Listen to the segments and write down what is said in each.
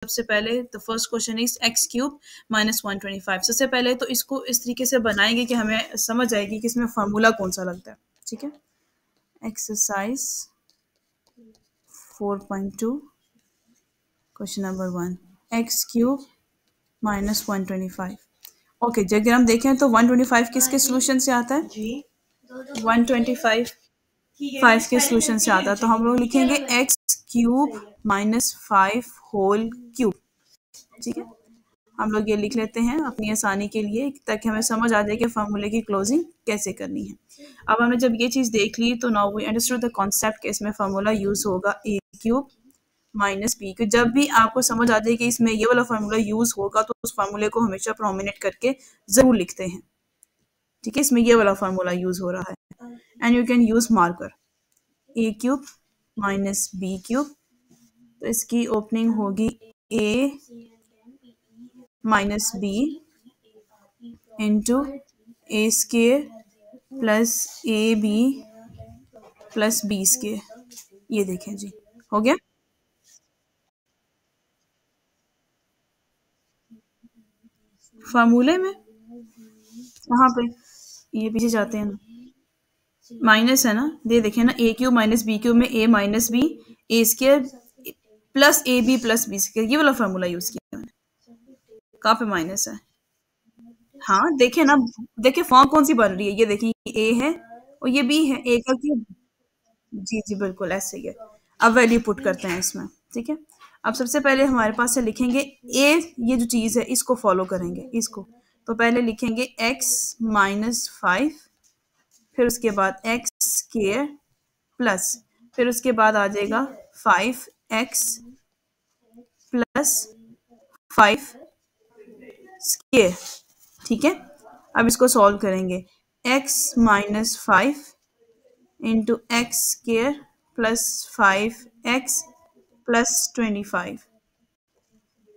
सबसे पहले the first question is x cube minus 125। सबसे पहले तो इसको इस तरीके से बनाएंगे कि हमें समझ आएगी कि इसमें फार्मूला कौन सा लगता है। ठीक है, exercise 4.2 question number 1, x cube minus 125। Okay, अगर हम देखें तो 125 किसके सोल्यूशन से आता है? 125 5 के सोल्यूशन से आता है। तो हम लोग लिखेंगे x cube minus 5 whole cube. ठीक है, हम लोग ये लिख लेते हैं अपनी आसानी के लिए, ताकि हमें समझ आ जाए कि फार्मूले की क्लोजिंग कैसे करनी है। अब हमने जब ये चीज़ देख ली तो now we understood the concept कि इसमें फार्मूला यूज़ होगा a cube minus B cube. जब भी आपको समझ आ जाए कि इसमें ये वाला फार्मूला यूज़ होगा तो उस फार्मूले को हमेशा प्रोमिनेट करके ज़रूर लिखते हैं। ठीक है, इसमें ये वाला फार्मूला यूज़ हो रहा है and you can use marker a cube minus B cube. तो इसकी ओपनिंग होगी a minus B into A square plus A B plus B square. ये देखें जी, हो गया। फार्मूले में कहाँ पे? ये पीछे जाते हैं ना, माइनस है ना, ये देखें ना, a cube minus B cube में a minus B A square plus A B plus B square, ये वाला फार्मूला यूज किया मैंने। कहाँ पे माइनस है? हाँ देखें ना, देखिए फॉर्म कौन सी बन रही है, ये देखिए a है और ये b है, a का क्यूब। जी जी बिल्कुल ऐसे ही है। अब वैल्यू पुट करते हैं इसमें। ठीक है, अब सबसे पहले हमारे पास से लिखेंगे a, ये जो चीज़ है इसको फॉलो करेंगे इसको। तो पहले लिखेंगे x माइनस 5, फिर उसके बाद x स्क्वायर प्लस, फिर उसके बाद आ जाएगा 5x प्लस 5 स्क्वायर। ठीक है, अब इसको सॉल्व करेंगे, x minus 5 into x square plus 5x plus 25।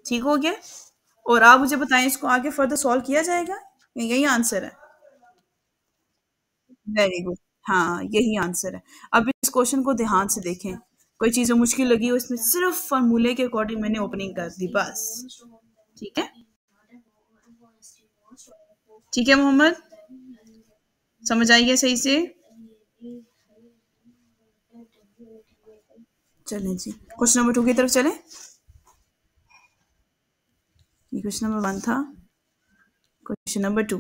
ठीक हो गया। और आप मुझे बताएं इसको आगे फर्दर सॉल्व किया जाएगा? यही आंसर है? वेरी गुड, हाँ यही आंसर है। अब इस क्वेश्चन को ध्यान से देखें, कोई चीज़ मुश्किल लगी हो इसमें सिर्फ फॉर्मूले के अकॉर्डिंग मैंने ओपनिंग कर दी बस। ठीक है, ठीक है मोहम्मद, समझ आई है सही से? चलें जी, क्वेश्चन नंबर 2 की तरफ चलें। ये क्वेश्चन नंबर 1 था, क्वेश्चन नंबर 2।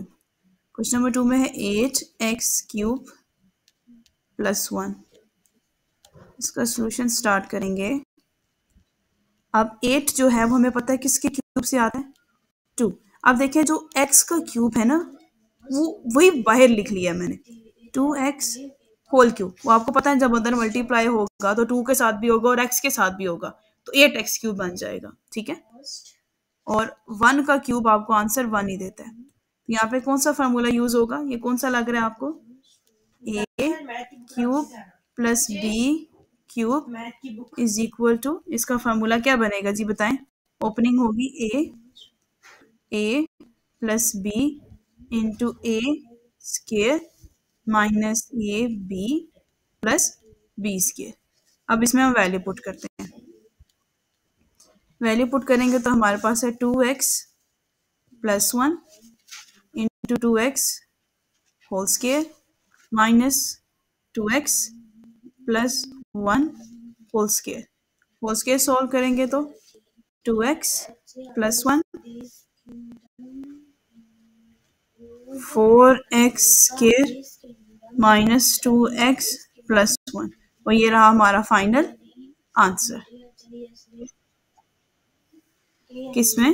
क्वेश्चन नंबर 2 में है 8x क्यूब प्लस 1। इसका सॉल्यूशन स्टार्ट करेंगे। अब 8 जो है वो हमें पता है किसके क्यूब से आता है? 2। अब देखिए जो x का क्यूब है ना, वो वही बाहर लिख लिया मैंने, 2x होल क्यूब। वो आपको पता है जब अंदर मल्टीप्लाई होगा तो 2 के साथ भी होगा और x के साथ भी होगा, तो 8x क्यूब बन जाएगा। ठीक है, और 1 का क्यूब आपको आंसर 1 ही देता है। तो यहाँ पे कौन सा फार्मूला यूज होगा? ये कौन सा लग रहा है आपको? a cube plus b cube is equal to, इसका फार्मूला क्या बनेगा जी बताएं? ओपनिंग होगी a plus b into A square minus A B plus B square. अब इसमें हम वैल्यू पुट करते हैं। वैल्यू पुट करेंगे तो हमारे पास है 2x plus 1 into 2x whole square minus 2x plus 1 whole square. Whole square solve करेंगे तो 2x plus 1 4x square minus 2x plus 1, और ये रहा हमारा फाइनल आंसर। किसमें?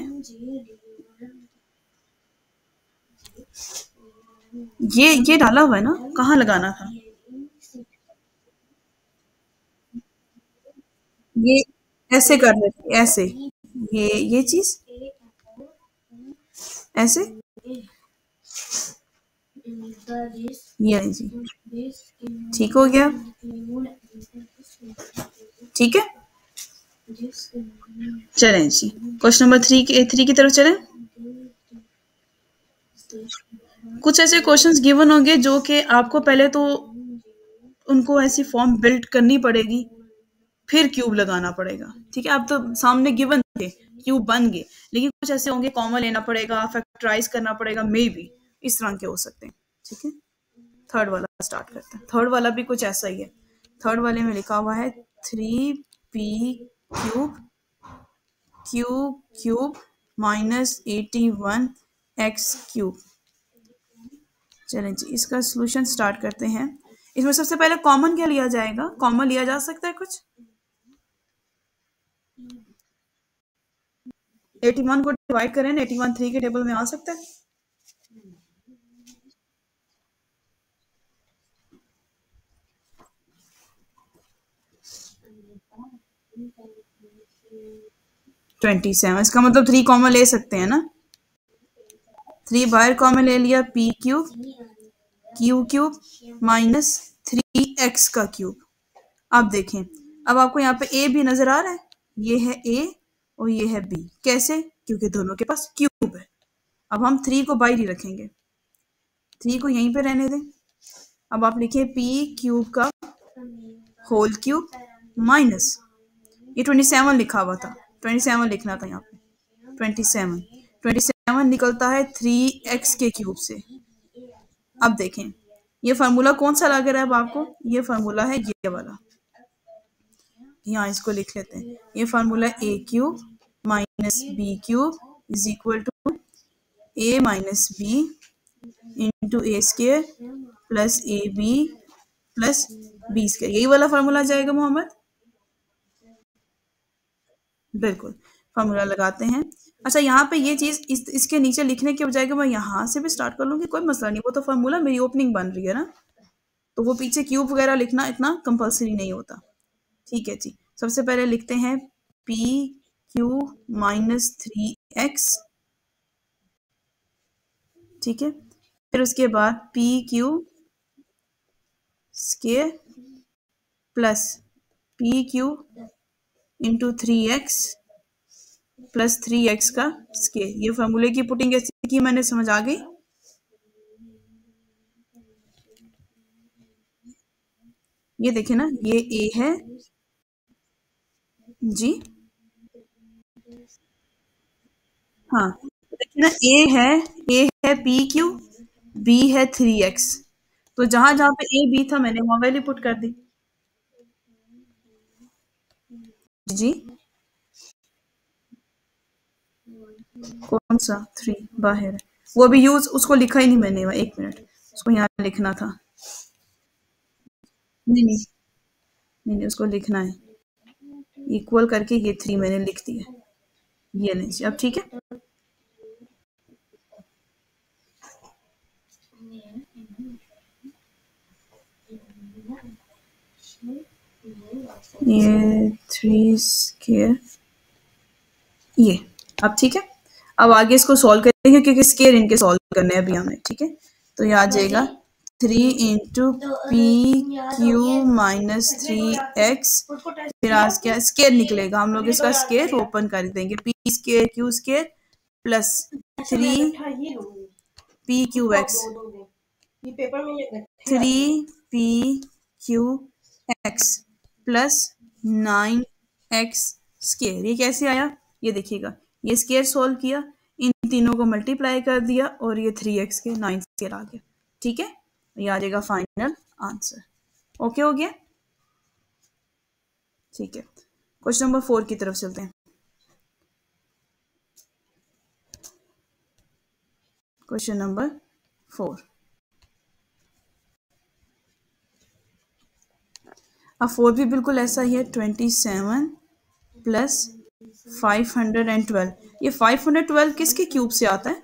ये डाला हुआ है ना, कहाँ लगाना था? ये ऐसे कर लेते, ऐसे ये चीज ऐसे, ये जी ठीक हो गया। ठीक है, चलें जी क्वेश्चन नंबर 3 की तरफ चलें। कुछ ऐसे क्वेश्चंस गिवन होंगे जो कि आपको पहले तो उनको ऐसी फॉर्म बिल्ड करनी पड़ेगी, फिर क्यूब लगाना पड़ेगा। ठीक है, आप तो सामने गिवन थे क्यूब बन गए, लेकिन कुछ ऐसे होंगे कॉमन लेना पड़ेगा, फैक्टराइज करना पड़ेगा, मे बी इस तरह के हो सकते हैं। ठीक है, थर्ड वाला स्टार्ट करते हैं। थर्ड वाला भी कुछ ऐसा ही है। थर्ड वाले में लिखा हुआ है 3p cube cube minus 81x cube. चलें जी, इसका सोल्यूशन स्टार्ट करते हैं। इसमें सबसे पहले कॉमन क्या लिया जाएगा? कॉमन लिया जा सकता है कुछ? 81 को डिवाइड करें ना, 81 3 के टेबल में आ सकता है। ट्वेंटी सेवन, इसका मतलब 3 कॉमन ले सकते हैं ना। 3 बाहर कॉमन ले लिया, p क्यूब माइनस 3x का क्यूब। अब देखें, अब आपको यहाँ पे a भी नजर आ रहा है, ये है a और ये है b। कैसे? क्योंकि दोनों के पास क्यूब है। अब हम 3 को बाहर ही रखेंगे, 3 को यहीं पे रहने दें। अब आप लिखें p क्यूब का होल क्यूब माइनस, ये 27 लिखा हुआ था, 27 लिखना था यहाँ पे। 27 निकलता है 3x के क्यूब से। अब देखें, ये फार्मूला कौन सा लग रहा है अब आपको? ये फार्मूला है ये वाला, यहाँ इसको लिख लेते हैं। ये formula a cube minus b cube is equal to a minus b into A square plus A B plus B square. यही वाला फार्मूला जाएगा मोहम्मद? बिल्कुल, फार्मूला लगाते हैं। अच्छा, यहाँ पे ये चीज इसके नीचे लिखने के बजाय मैं यहाँ से भी स्टार्ट कर लूंगी, कोई मसला नहीं, वो तो फार्मूला मेरी ओपनिंग बन रही है ना, तो वो पीछे क्यूब वगैरह लिखना इतना कंपल्सरी नहीं होता। ठीक है जी, सबसे पहले लिखते हैं p क्यू माइनस 3x। ठीक है, फिर उसके बाद p Q square plus p Q into 3x plus 3x का स्केयर। ये फार्मूले की पुटिंग कैसे की मैंने, समझ आ गई? ये देखिए ना, ये a है जी, हाँ देखिए ना, a है p क्यू, b है 3x, तो जहां जहां पे a b था मैंने वहां वैल्यू पुट कर दी। जी, कौन सा 3 बाहर है? वो अभी यूज उसको लिखा ही नहीं मैंने, एक मिनट, उसको यहाँ लिखना था। नहीं नहीं नहीं नहीं, उसको लिखना है, इक्वल करके ये 3 मैंने लिख दिया। ये नहीं, अब ठीक है। ये 3 स्केयर, ये अब ठीक है। अब आगे इसको सॉल्व करेंगे क्योंकि स्केयर इनके सॉल्व करने हैं अभी हमें। ठीक है, तो ये आ जाएगा 3 into P Q minus 3x, फिर आज क्या स्केयर निकलेगा, हम लोग इसका स्केयर ओपन कर देंगे, p square Q square plus 3 p Q x, 3p Q x plus 9x square. ये कैसे आया? ये देखिएगा, ये स्केयर सॉल्व किया, इन तीनों को मल्टीप्लाई कर दिया और ये 3x के 9 स्केयर आ गया। ठीक है, ये आ जाएगा फाइनल आंसर। ओके हो गया? ठीक है, क्वेश्चन नंबर 4 की तरफ चलते हैं। क्वेश्चन नंबर 4, अब 4 भी बिल्कुल ऐसा ही है, 27 प्लस 512। ये 512 किसके क्यूब से आता है?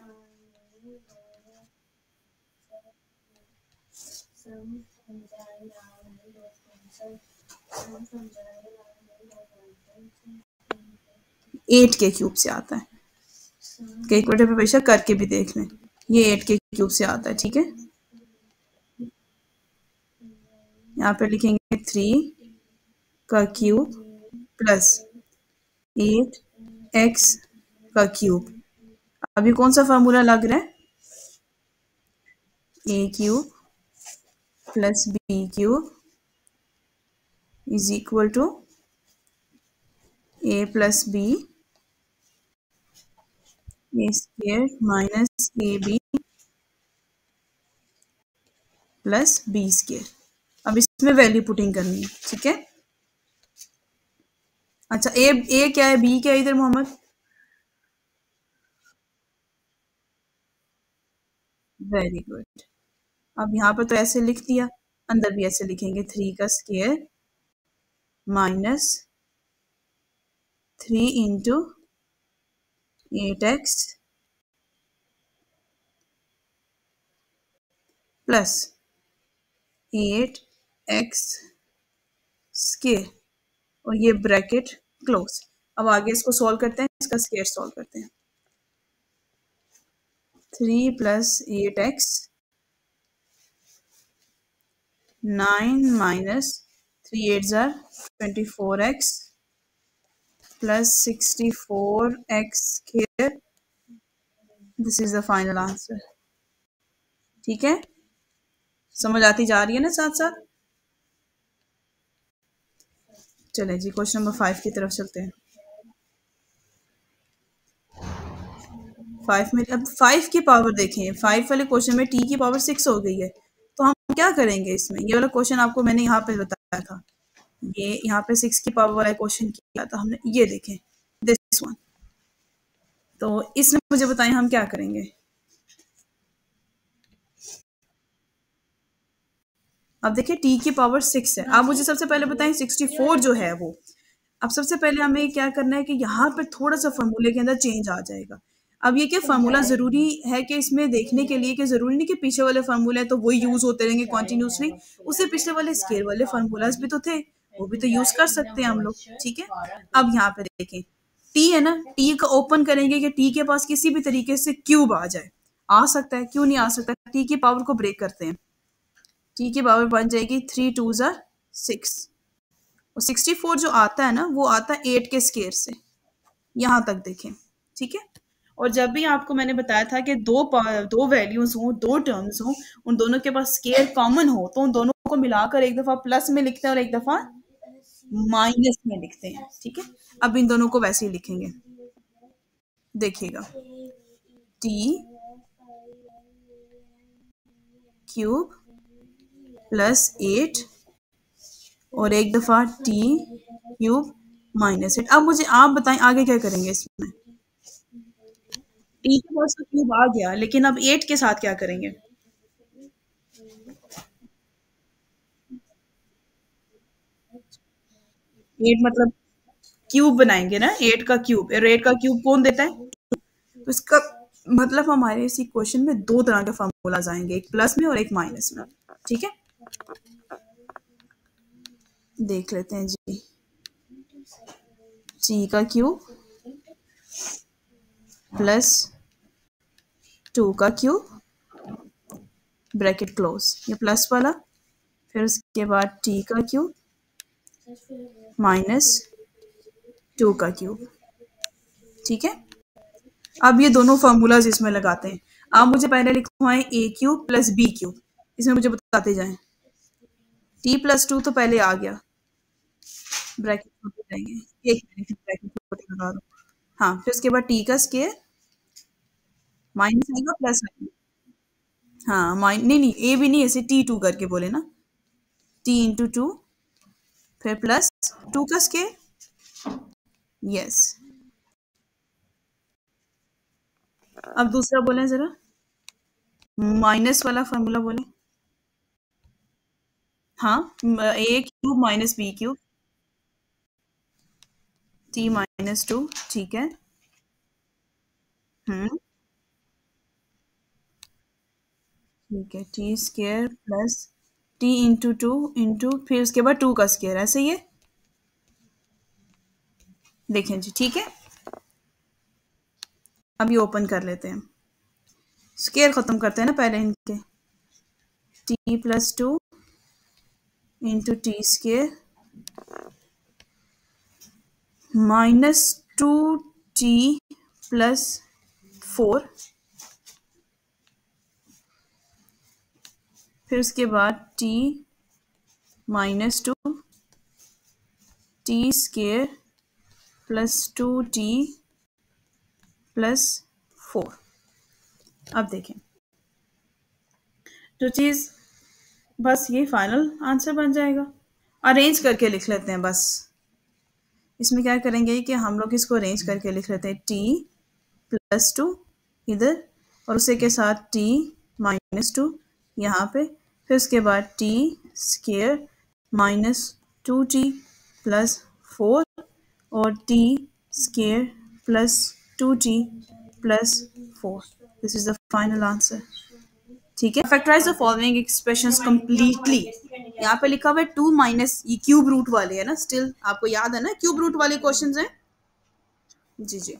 एट के क्यूब से आता है। कैलकुलेटर पे बेशक करके भी देख लें, ये 8 के क्यूब से आता है। ठीक है, यहाँ पे लिखेंगे 3 का क्यूब प्लस 8x का क्यूब। अभी कौन सा फार्मूला लग रहा है? a cube plus b cube is equal to a plus b A square minus A B plus B square. अब इसमें वैल्यू पुटिंग करनी है, ठीक है। अच्छा, ए क्या है, बी क्या है इधर मोहम्मद? Very good. अब यहाँ पर तो ऐसे लिख दिया, अंदर भी ऐसे लिखेंगे, 3 का square minus 3 into 8x plus 8x square, और ये ब्रैकेट क्लोज। अब आगे इसको सॉल्व करते हैं, इसका स्क्वायर सॉल्व करते हैं। 3 plus 8x 9 minus 3 8 jar 24x plus 64x square. This is the final answer. ठीक है, समझ आती जा रही है ना साथ साथ? चलें जी, क्वेश्चन नंबर 5 की तरफ चलते हैं। 5 में अब 5 की पावर देखें, 5 वाले क्वेश्चन में t की पावर 6 हो गई है, तो हम क्या करेंगे इसमें? ये वाला क्वेश्चन आपको मैंने यहाँ पे बताया था, ये यहाँ पे 6 की पावर वाला क्वेश्चन किया था हमने, ये देखें दिस वन। तो इसमें मुझे बताएं हम क्या करेंगे। अब देखिए t की पावर 6 है। आप मुझे सबसे पहले बताएं 64 जो है वो, अब सबसे पहले हमें क्या करना है कि यहाँ पर थोड़ा सा फॉर्मूले के अंदर चेंज आ जाएगा। अब ये क्या फार्मूला जरूरी है कि इसमें देखने के लिए कि जरूरी नहीं कि पीछे वाले फार्मूले तो वही यूज होते रहेंगे कॉन्टिन्यूसली, उससे पिछले वाले स्केल वाले फार्मूलाज भी तो थे, वो भी तो यूज कर सकते हैं हम लोग। ठीक है, अब यहाँ पे देखें टी है ना, टी का ओपन करेंगे कि टी के पास किसी भी तरीके से क्यूब आ जाए, आ सकता है, क्यों नहीं आ सकता। टी की पावर को ब्रेक करते हैं, टी की पावर बन जाएगी 3 2 जार 6, और 64 जो आता है ना वो आता है 8 के स्केयर से, यहां तक देखें। ठीक है, और जब भी आपको मैंने बताया था कि दो वैल्यूज हों, दो टर्म्स हों, उन दोनों के पास स्केयर कॉमन हो, तो उन दोनों को मिलाकर एक दफा प्लस में लिखते हैं और एक दफा माइनस में लिखते हैं। ठीक है, अब इन दोनों को वैसे ही लिखेंगे, देखिएगा टी क्यूब प्लस 8 और एक दफा टी क्यूब माइनस 8। अब मुझे आप बताएं आगे क्या करेंगे इसमें। टी के पास तो क्यूब आ गया, लेकिन अब 8 के साथ क्या करेंगे? 8 मतलब क्यूब बनाएंगे ना, 8 का क्यूब, और 8 का क्यूब कौन देता है? तो इसका मतलब हमारे इसी क्वेश्चन में दो तरह के फॉर्मूलाज आएंगे, एक प्लस में और एक माइनस में। ठीक है, देख लेते हैं जी। टी का क्यूब प्लस 2 का क्यूब ब्रैकेट क्लोज, ये प्लस वाला, फिर उसके बाद टी का क्यूब माइनस 2 का क्यूब। ठीक है, अब ये दोनों फार्मूलाज इसमें लगाते हैं। आप मुझे पहले लिखवाएं ए क्यूब प्लस बी क्यूब, इसमें मुझे बताते जाएं। टी प्लस 2 तो पहले आ गया, ब्रैकेट छोटे रहेंगे, एक मिनट ब्रैकेट छोटे लगा दो। हाँ, फिर उसके बाद टी का स्केयर माइनस आएगा प्लस आएगा। हाँ, नहीं नहीं, ए भी नहीं, ऐसे टी 2 करके बोले ना, टी इंटू 2 फिर प्लस 2 का स्केयर। यस, अब दूसरा बोले जरा, माइनस वाला फॉर्मूला बोले। हाँ, A cube minus B cube, T minus 2। ठीक है, हम्म, ठीक है, T square plus T into 2 into फिर उसके बाद 2 का स्केयर, ऐसे ही है। देखें जी, ठीक है, अभी ओपन कर लेते हैं, स्केयर खत्म करते हैं ना पहले इनके। T plus 2 into T square minus 2 T plus 4, फिर उसके बाद T minus 2 T square plus 2 T plus 4। अब देखें जो चीज़, बस ये फाइनल आंसर बन जाएगा। अरेंज करके लिख लेते हैं बस। इसमें क्या करेंगे कि हम लोग इसको अरेंज करके लिख लेते हैं t+2 इधर, और उसी के साथ t-2 यहाँ पे, फिर उसके बाद t² -2t + 4 और t² +2t + 4। This is the final answer. ठीक है, factorise the following expressions completely. यहाँ पे लिखा हुआ है 2 माइनस, ये क्यूब रूट वाले है ना, स्टिल आपको याद है ना क्यूब रूट वाले क्वेश्चंस हैं। जी जी,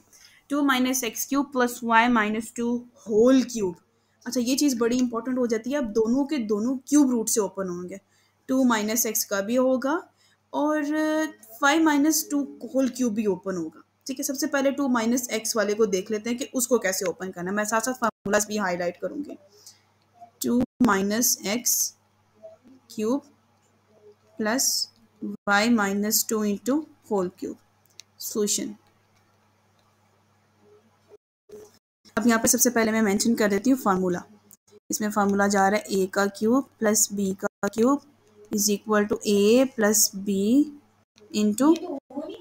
2 - x³ + y - 2 होल क्यूब। अच्छा, ये चीज़ बड़ी इंपॉर्टेंट हो जाती है, अब दोनों के दोनों क्यूब रूट से ओपन होंगे। 2 - x का भी होगा और y - 2 होल क्यूब भी ओपन होगा। ठीक है, सबसे पहले 2 - x वाले को देख लेते हैं कि उसको कैसे ओपन करना है। मैं साथ साथ फार्मूलाज भी हाईलाइट करूंगी। 2 - x³ + y - 2 × whole cube. Solution. अब यहाँ पे सबसे पहले मैं मेंशन कर देती हूँ फार्मूला। इसमें फार्मूला जा रहा है a³ + b³ = a + b ×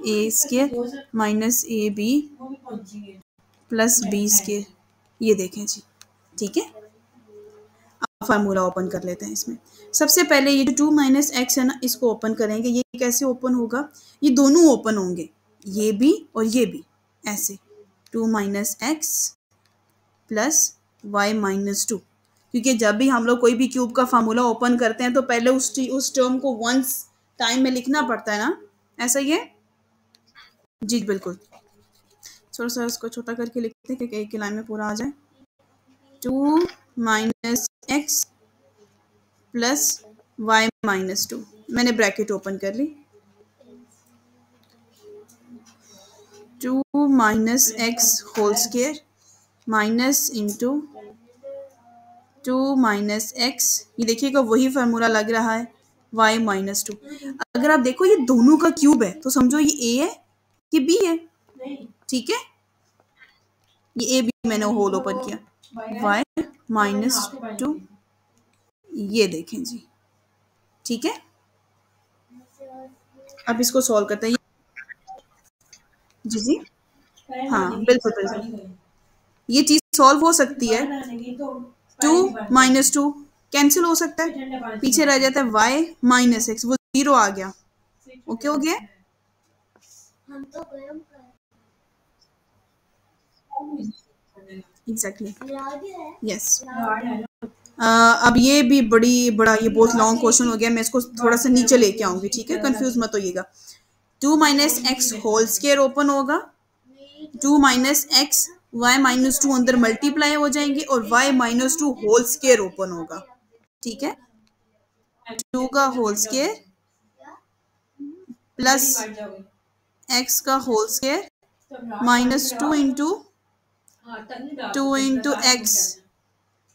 a² - ab + b²। ये देखें जी, ठीक है। अब फार्मूला ओपन कर लेते हैं। इसमें सबसे पहले ये जो 2 - x है ना, इसको ओपन करेंगे। ये कैसे ओपन होगा? ये दोनों ओपन होंगे, ये भी और ये भी, ऐसे 2 - x + y - 2। क्योंकि जब भी हम लोग कोई भी क्यूब का फार्मूला ओपन करते हैं तो पहले उस टर्म को वंस टाइम में लिखना पड़ता है ना, ऐसा ही है जी। बिल्कुल, थोड़ा सा इसको छोटा करके लिखते हैं कि एक ही लाइन में पूरा आ जाए। 2 - x + y - 2, मैंने ब्रैकेट ओपन कर ली। 2 - x होल² माइनस इंटू 2 - x, ये देखिएगा वही फार्मूला लग रहा है, y - 2। अगर आप देखो ये दोनों का क्यूब है तो समझो ये a है, ये b है। ठीक है, ये a b मैंने होल ओपन किया, y - 2, ये देखें जी। ठीक है, अब इसको सॉल्व करते हैं। जी जी, हाँ बिल्कुल बिल्कुल, ये चीज सॉल्व हो सकती है। 2 - 2 कैंसिल हो सकता है, पीछे रह जाता है y - x, वो 0 आ गया। ओके हो गया। Exactly, yes. अब ये भी बड़ा ये बहुत लॉन्ग क्वेश्चन हो गया, मैं इसको थोड़ा सा नीचे लेके आऊंगी। ठीक है, कंफ्यूज मत होइएगा। 2 - x होल² ओपन होगा, 2 - x y - 2 अंदर मल्टीप्लाई हो जाएंगे और y - 2 होल² ओपन होगा। ठीक है, 2 का होल² प्लस x का होल² -2 इंटू 2 × x।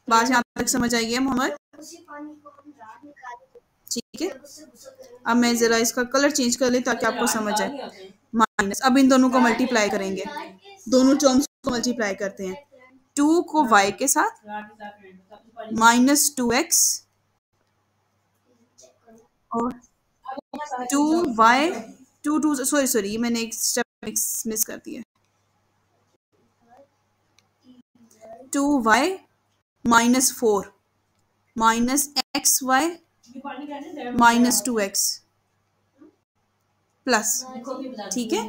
बात यहाँ तक समझ आई है मोहम्मद? ठीक है, अब मैं जरा इसका कलर चेंज कर ली ताकि आपको समझ आए। माइनस, अब इन दोनों को मल्टीप्लाई करेंगे, दोनों टर्म्स को मल्टीप्लाई करते हैं। 2 को y के साथ -2x और 2y 2 सॉरी मैंने एक स्टेप मिस कर दिया। 2y -4 -xy -2x plus. ठीक है,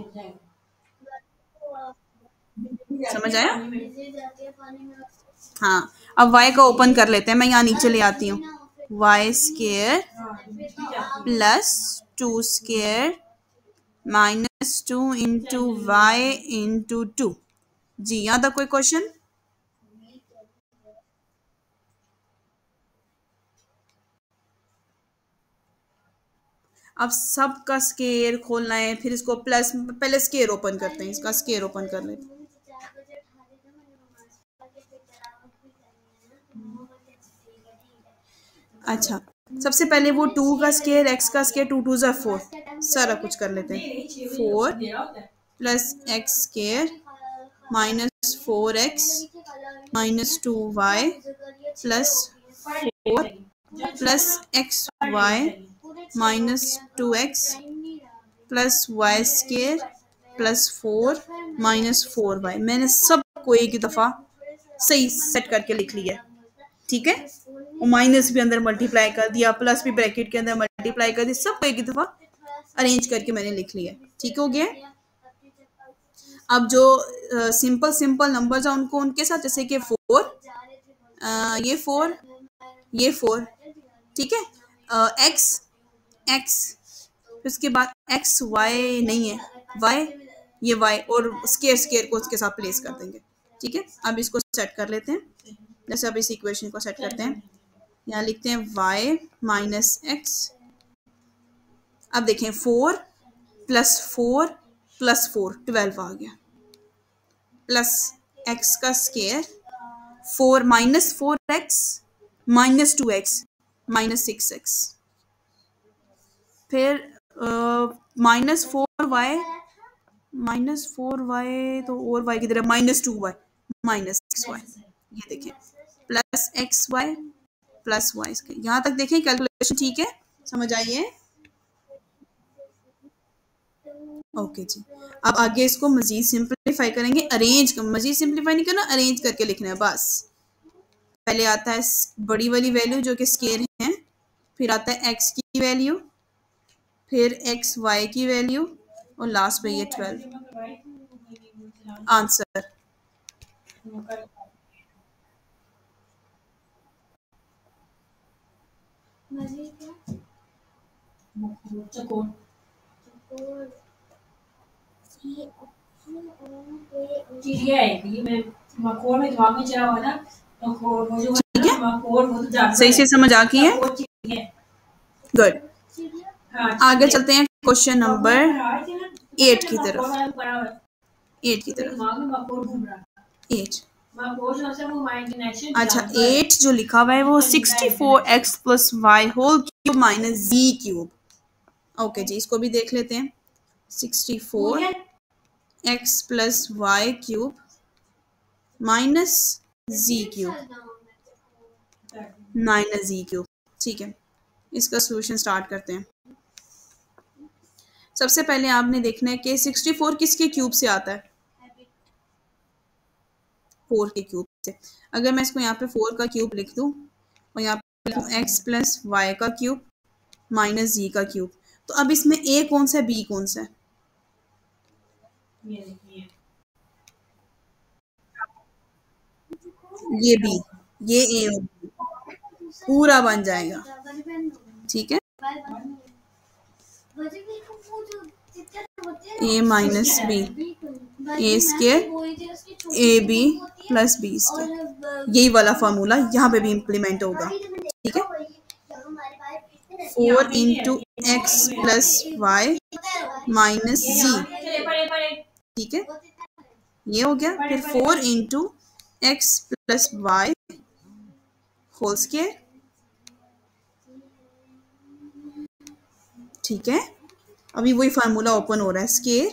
समझ आया? हाँ, अब y का ओपन कर लेते हैं। मैं यहाँ नीचे ले आती हूँ, y² + 2² -2 × y × 2। जी, यहाँ तक कोई क्वेश्चन? अब सबका स्केयर खोलना है, फिर इसको प्लस, पहले स्केयर ओपन करते हैं, इसका स्केयर ओपन कर लेते हैं। अच्छा, सबसे पहले वो 2 का स्केयर, x का स्केयर, 2 2 ज़ा 4, सारा कुछ कर लेते हैं। 4 + x² -4x -2y plus 4 plus xy -2x plus Y square plus 4 -4y। मैंने सबको एक ही दफ़ा सही सेट करके लिख लिया, ठीक है। और माइनस भी अंदर मल्टीप्लाई कर दिया, प्लस भी ब्रैकेट के अंदर मल्टीप्लाई कर दिया, सबको एक ही दफ़ा अरेंज करके मैंने लिख लिया, ठीक हो गया। अब जो सिंपल सिंपल नंबर्स हैं उनको उनके साथ, जैसे कि 4 ये 4 ये 4, ठीक है। एक्स एक्स उसके बाद एक्स वाई नहीं है, वाई ये वाई और स्केयर स्केयर को उसके साथ प्लेस कर देंगे, ठीक है। अब इसको सेट कर लेते हैं, जैसे अब इस इक्वेशन को सेट करते हैं। यहाँ लिखते हैं y माइनस एक्स। अब देखें 4 प्लस 4 प्लस 4 12 आ गया, प्लस x का square 4 minus 4x minus 2x minus 6x, फिर -4y तो और y की तरह -2y माइनस 6y, ये देखें प्लस xy प्लस y। यहाँ तक देखें कैलकुलेशन ठीक है, समझ आइए। ओके जी, अब आगे इसको मजीद सिंपलीफाई करेंगे, अरेंज मजीद सिंपलीफाई नहीं करना, अरेंज करके लिखना है बस। पहले आता है बड़ी वाली वैल्यू जो कि स्केयर है, फिर आता है x की वैल्यू, फिर एक्स वाई की वैल्यू और लास्ट में ये 12 आंसर। ठीक है, सही से समझ आ गई है, गुड। आगे चलते हैं क्वेश्चन नंबर 8 की तरफ। 8 अच्छा 8 जो लिखा हुआ है वो 64x plus Y whole cube minus Z cube. Okay ji, इसको भी देख लेते हैं। 64x plus Y cube minus Z cube minus Z cube, ठीक है। इसका सोल्यूशन स्टार्ट करते हैं। सबसे पहले आपने देखना है कि 64 किसके क्यूब से आता है, 4 के क्यूब से। अगर मैं इसको यहाँ पे 4 का क्यूब लिख दूँ और यहाँ पे लिखूँ x प्लस वाई का क्यूब माइनस जी का क्यूब, तो अब इसमें a कौन सा है b कौन सा है, ये b, ये a और b पूरा बन जाएगा, ठीक है। a minus B A square A B plus B square, यही वाला फार्मूला यहाँ पे भी इम्प्लीमेंट होगा, ठीक है। 4 into X plus Y minus Z, ठीक है, ये हो गया। फिर 4 into X plus Y whole square, ठीक है। अभी वही फार्मूला ओपन हो रहा है, square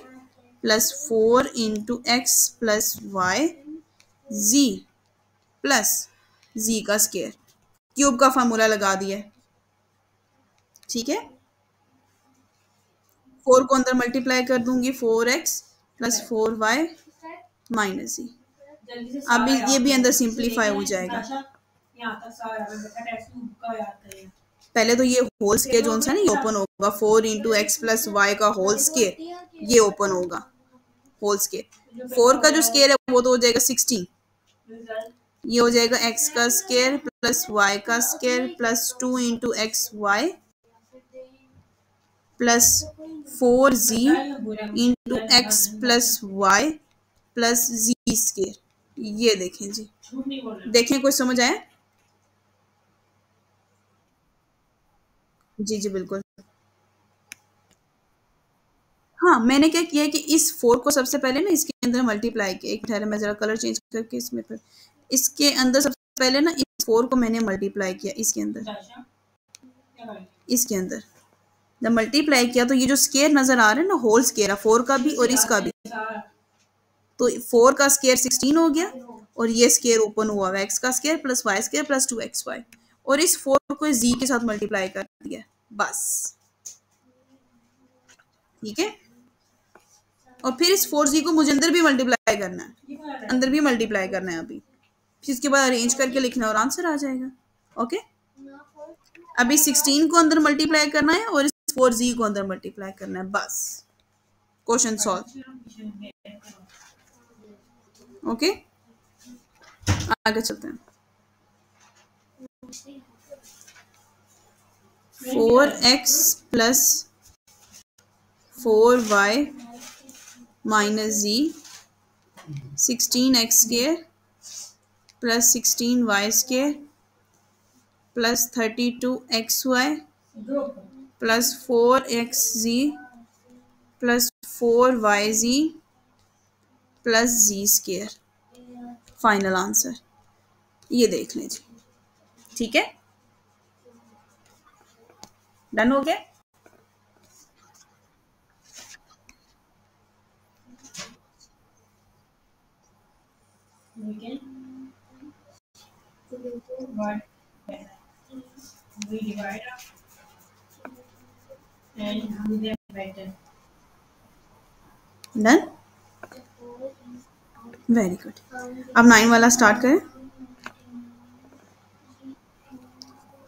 plus 4 into X plus Y Z plus Z का स्केयर, क्यूब का फार्मूला लगा दिया, ठीक है। 4 को अंदर मल्टीप्लाई कर दूंगी, 4x प्लस 4y माइनस जी। अब ये भी अंदर सिंप्लीफाई हो जाएगा। पहले तो ये होल स्केयर जो सा नहीं ओपन होगा, 4 इंटू एक्स प्लस वाई का होल स्केयर ये ओपन होगा, होल स्केयर। 4 का जो स्केयर है वो तो हो जाएगा 16, ये हो जाएगा x का स्केयर प्लस y का square plus 2 into X Y plus 4z into X plus Y plus Z square. ये देखें जी, देखें कोई समझ आया? जी जी बिल्कुल। हाँ, मैंने क्या किया है कि इस 4 को सबसे पहले ना इसके अंदर मल्टीप्लाई किया। एक ठहरे मैं जरा कलर चेंज करके इसमें फिर इसके अंदर सबसे पहले ना इस 4 को मैंने मल्टीप्लाई किया इसके अंदर, इसके अंदर जब मल्टीप्लाई किया तो ये जो स्केयर नजर आ रहा है ना, होल स्केयर है 4 का भी और इसका भी, तो 4 का स्केयर 16 हो गया और ये स्केयर ओपन हुआ हुआ एक्स का square plus Y square plus 2xy, और इस 4 को z के साथ मल्टीप्लाई कर दिया बस। ठीक है, और फिर इस 4z को मुझे अंदर भी मल्टीप्लाई करना है, अंदर भी मल्टीप्लाई करना है अभी, फिर इसके बाद अरेंज करके लिखना और आंसर आ जाएगा। ओके, अभी 16 को अंदर मल्टीप्लाई करना है और इस 4z को अंदर मल्टीप्लाई करना है, बस क्वेश्चन सॉल्व। ओके, आगे चलते हैं। 4x plus 4y minus z 16x square plus 16y square plus 32xy plus 4xz plus 4yz plus z square, final answer ये देख लीजिए। ठीक है, डन हो गया। Done, very good. अब 9 वाला स्टार्ट करें।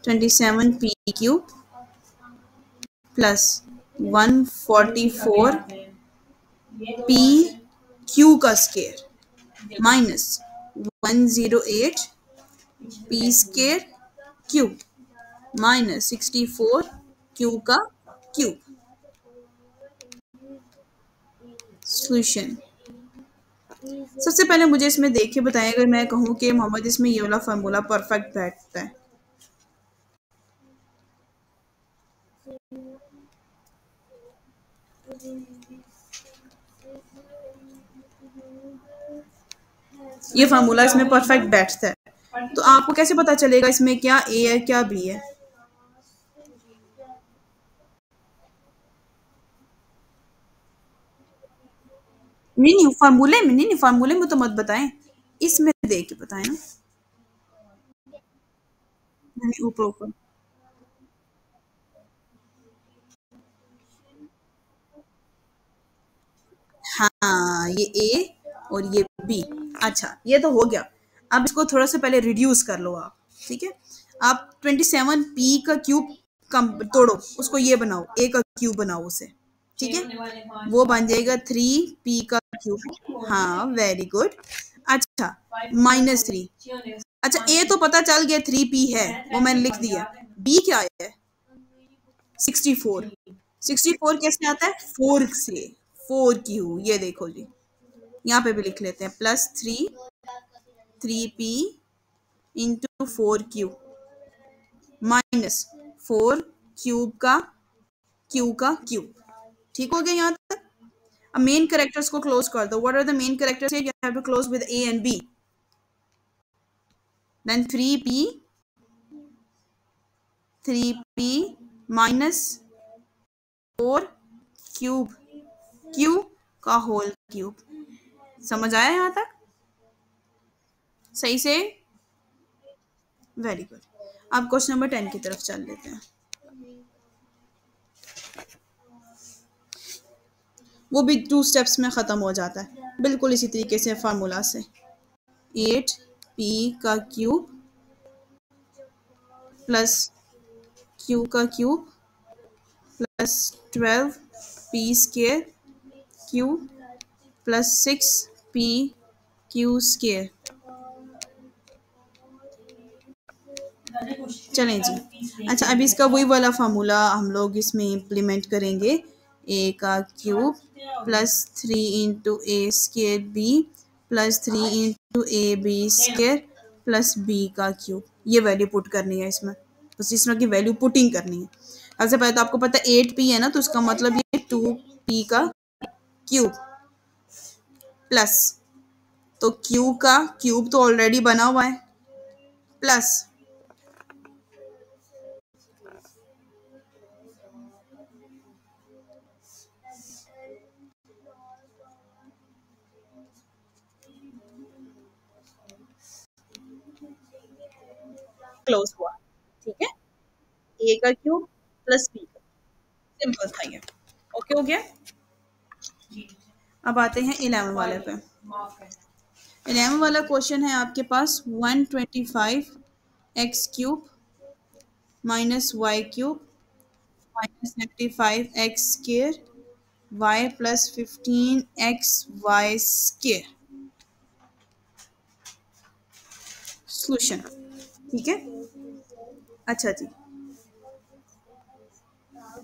27p cube plus 144 p Q का square minus 108 p square cube minus 64 Q का क्यूब। सॉल्यूशन, सबसे पहले मुझे इसमें देख के बताएं, अगर मैं कहूँ कि मोहम्मद इसमें ये वाला फार्मूला परफेक्ट बैठता है। ये फार्मूला इसमें परफेक्ट बैठता है, तो आपको कैसे पता चलेगा इसमें क्या ए है क्या बी है? नहीं, फार्मूले में नहीं, फार्मूले में तो मत बताएं, इसमें देख के बताएं ना। नहीं, ऊपर ऊपर। हाँ, ये ए और ये बी। अच्छा, ये तो हो गया। अब इसको थोड़ा सा पहले रिड्यूस कर लो आप। ठीक है, आप 27p का क्यूब कम तोड़ो, उसको ये बनाओ, ए का क्यूब बनाओ उसे। ठीक है, वो बन जाएगा 3p का क्यूब। हाँ, वेरी गुड। अच्छा, -3। अच्छा, ए तो पता चल गया 3p है, वो मैंने लिख दिया। बी क्या है? 64। 64 कैसे आता है? 4 से। 4q, ये देखो जी, यहाँ पे भी लिख लेते हैं, plus 3p into 4q minus 4 cube का क्यूब। ठीक हो गया यहाँ तक? अब मेन कैरेक्टर्स को क्लोज कर दो। What are the main characters? You have to close with A and B. Then 3p minus 4 cube Q का होल क्यूब। समझ आया यहाँ तक? सही से? Very good. अब क्वेश्चन नंबर 10 की तरफ चल लेते हैं। वो भी 2 स्टेप्स में ख़त्म हो जाता है, बिल्कुल इसी तरीके से फार्मूला से। 8p का क्यूब प्लस q का cube plus 12p square q plus 6p q square. चलें जी। अच्छा, अभी इसका वही वाला फार्मूला हम लोग इसमें इम्प्लीमेंट करेंगे। ए का cube plus 3 into A square B plus 3 into A B square plus B का क्यूब। ये वैल्यू पुट करनी है इसमें, बस इस तरह की वैल्यू पुटिंग करनी है। सबसे पहले तो आपको पता है 8p है ना, तो उसका मतलब ये 2p का क्यूब प्लस, तो q का क्यूब तो ऑलरेडी बना हुआ है, प्लस क्लोज हुआ, ठीक है, ए का क्यूब प्लस बी का, सिंपल था ये। ओके हो गया। अब आते हैं 11 वाले पे। 11 वाला क्वेश्चन है आपके पास 125 x³ minus y³ minus 95 x² y plus 15 xy²। Solution, ठीक है। अच्छा जी,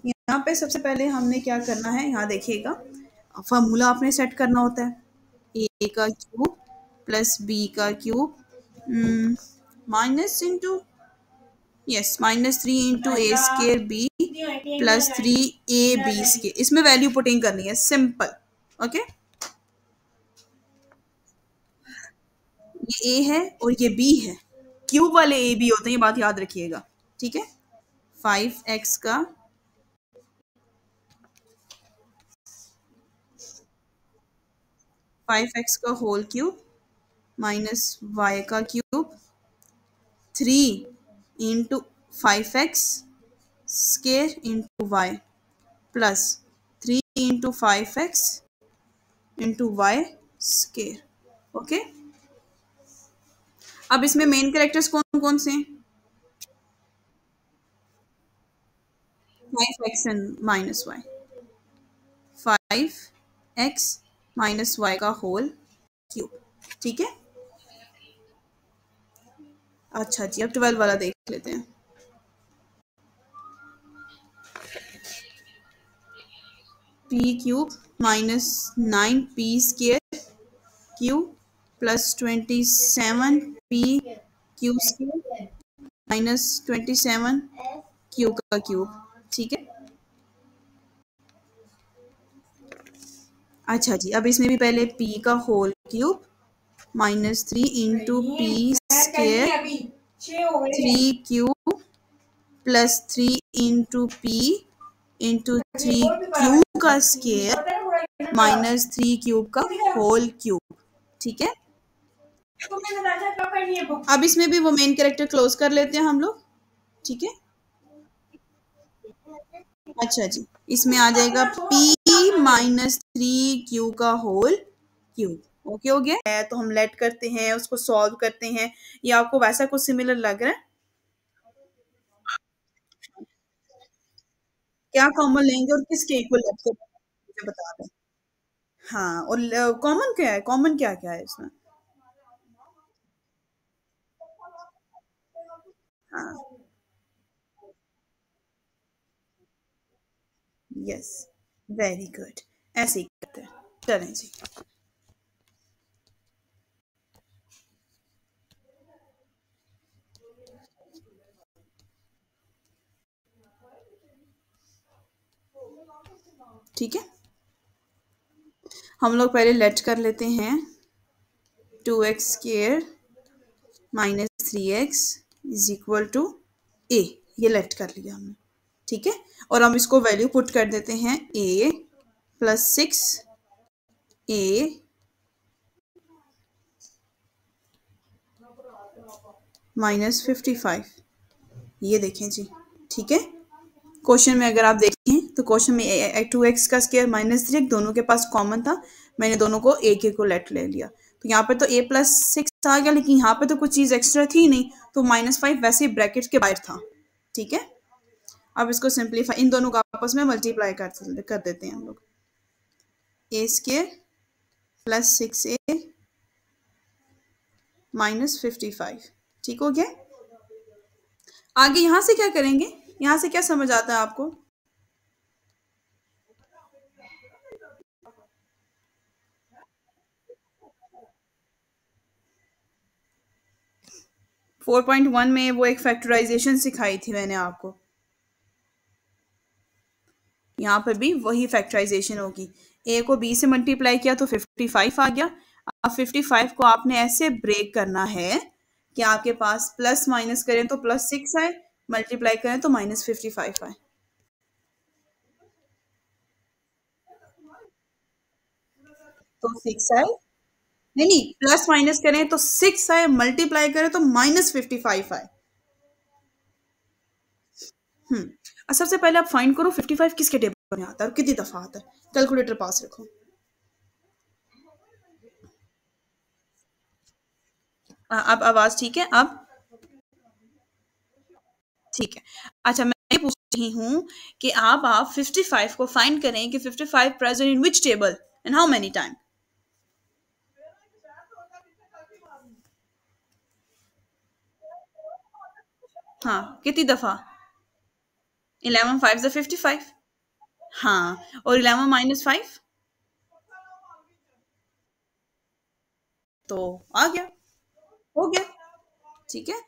यहाँ पे सबसे पहले हमने क्या करना है, यहाँ देखिएगा, फॉर्मूला आपने सेट करना होता है, ए का क्यूब प्लस बी का cube minus into, yes, -3 × a² b plus 3 ab², इसमें वैल्यू पुटिंग करनी है, सिंपल। ओके, ये a है और ये b है, क्यूब वाले a b होते हैं, ये बात याद रखिएगा, ठीक है। 5x का 5x का होल क्यूब माइनस y का cube 3 × 5x² × y plus 3 × 5x × y²। Okay, अब इसमें मेन कैरेक्टर्स कौन कौन से हैं? 5x and minus Y, 5x minus Y का होल क्यूब, ठीक है। अच्छा जी, अब 12 वाला देख लेते हैं। p³ minus 9p² cube plus 27p³ minus 27 का क्यूब, ठीक है। अच्छा जी, अब इसमें भी पहले p का whole cube -3 × p² 3³ plus 3 × p × 3³ का स्क्वायर -3³ का होल क्यूब, ठीक है। अब इसमें भी वो मेन कैरेक्टर क्लोज कर लेते हैं हम लोग, ठीक है। अच्छा जी, इसमें आ जाएगा p-3q का होल क्यूब। ओके हो गया है, तो हम लेट करते हैं, उसको सॉल्व करते हैं। ये आपको वैसा कुछ सिमिलर लग रहा है? क्या कॉमन लेंगे और किसके इक्वल लेट करेंगे, मुझे बता दें। हाँ, और कॉमन क्या है, कॉमन क्या क्या है इसमें? हाँ, यस, वेरी गुड, ऐसे ही करते हैं। चलें जी, ठीक है। हम लोग पहले लेट कर लेते हैं 2x² -3x is equal to a, ये लेट कर लिया हमने, ठीक है। और हम इसको वैल्यू पुट कर देते हैं, a प्लस 6a माइनस 55, ये देखें जी, ठीक है। क्वेश्चन में अगर आप देखें तो क्वेश्चन में 2x का स्क्वायर -3 दोनों के पास कॉमन था, मैंने दोनों को एक एक को लेट ले लिया, तो यहाँ पे तो a प्लस 6 आ गया, लेकिन यहाँ पे तो कुछ चीज़ एक्स्ट्रा थी नहीं, तो -5 वैसे ही ब्रैकेट के बाहर था, ठीक है। अब इसको सिंप्लीफाई, इन दोनों को आपस में मल्टीप्लाई कर देते हैं हम लोग, a² प्लस 6a माइनस 55, ठीक हो गया। आगे यहाँ से क्या करेंगे, यहाँ से क्या समझ आता है आपको? 4.1 में वो एक फैक्टराइजेशन सिखाई थी मैंने आपको, यहाँ पर भी वही फैक्टराइजेशन होगी। ए को बी से मल्टीप्लाई किया तो 55 आ गया। अब 55 को आपने ऐसे ब्रेक करना है कि आपके पास प्लस माइनस करें तो +6 आए, मल्टीप्लाई करें तो -55 आए। तो 6 आए, नहीं नहीं, प्लस माइनस करें तो 6 आए, मल्टीप्लाई करें तो -55 आए। और सबसे पहले आप फाइंड करो 55 किसके टेबल में आता है और कितनी दफा आता है। कैलकुलेटर पास रखो। अब आवाज ठीक है अब? ठीक है। अच्छा, मैं ये पूछ रही हूँ कि आप 55 को फाइंड करें कि 55 present in which table and how many time. हाँ, कितनी दफा? 11 5 ज़ा 55। हाँ, और 11 माइनस 5 तो आ गया, हो गया। ठीक है।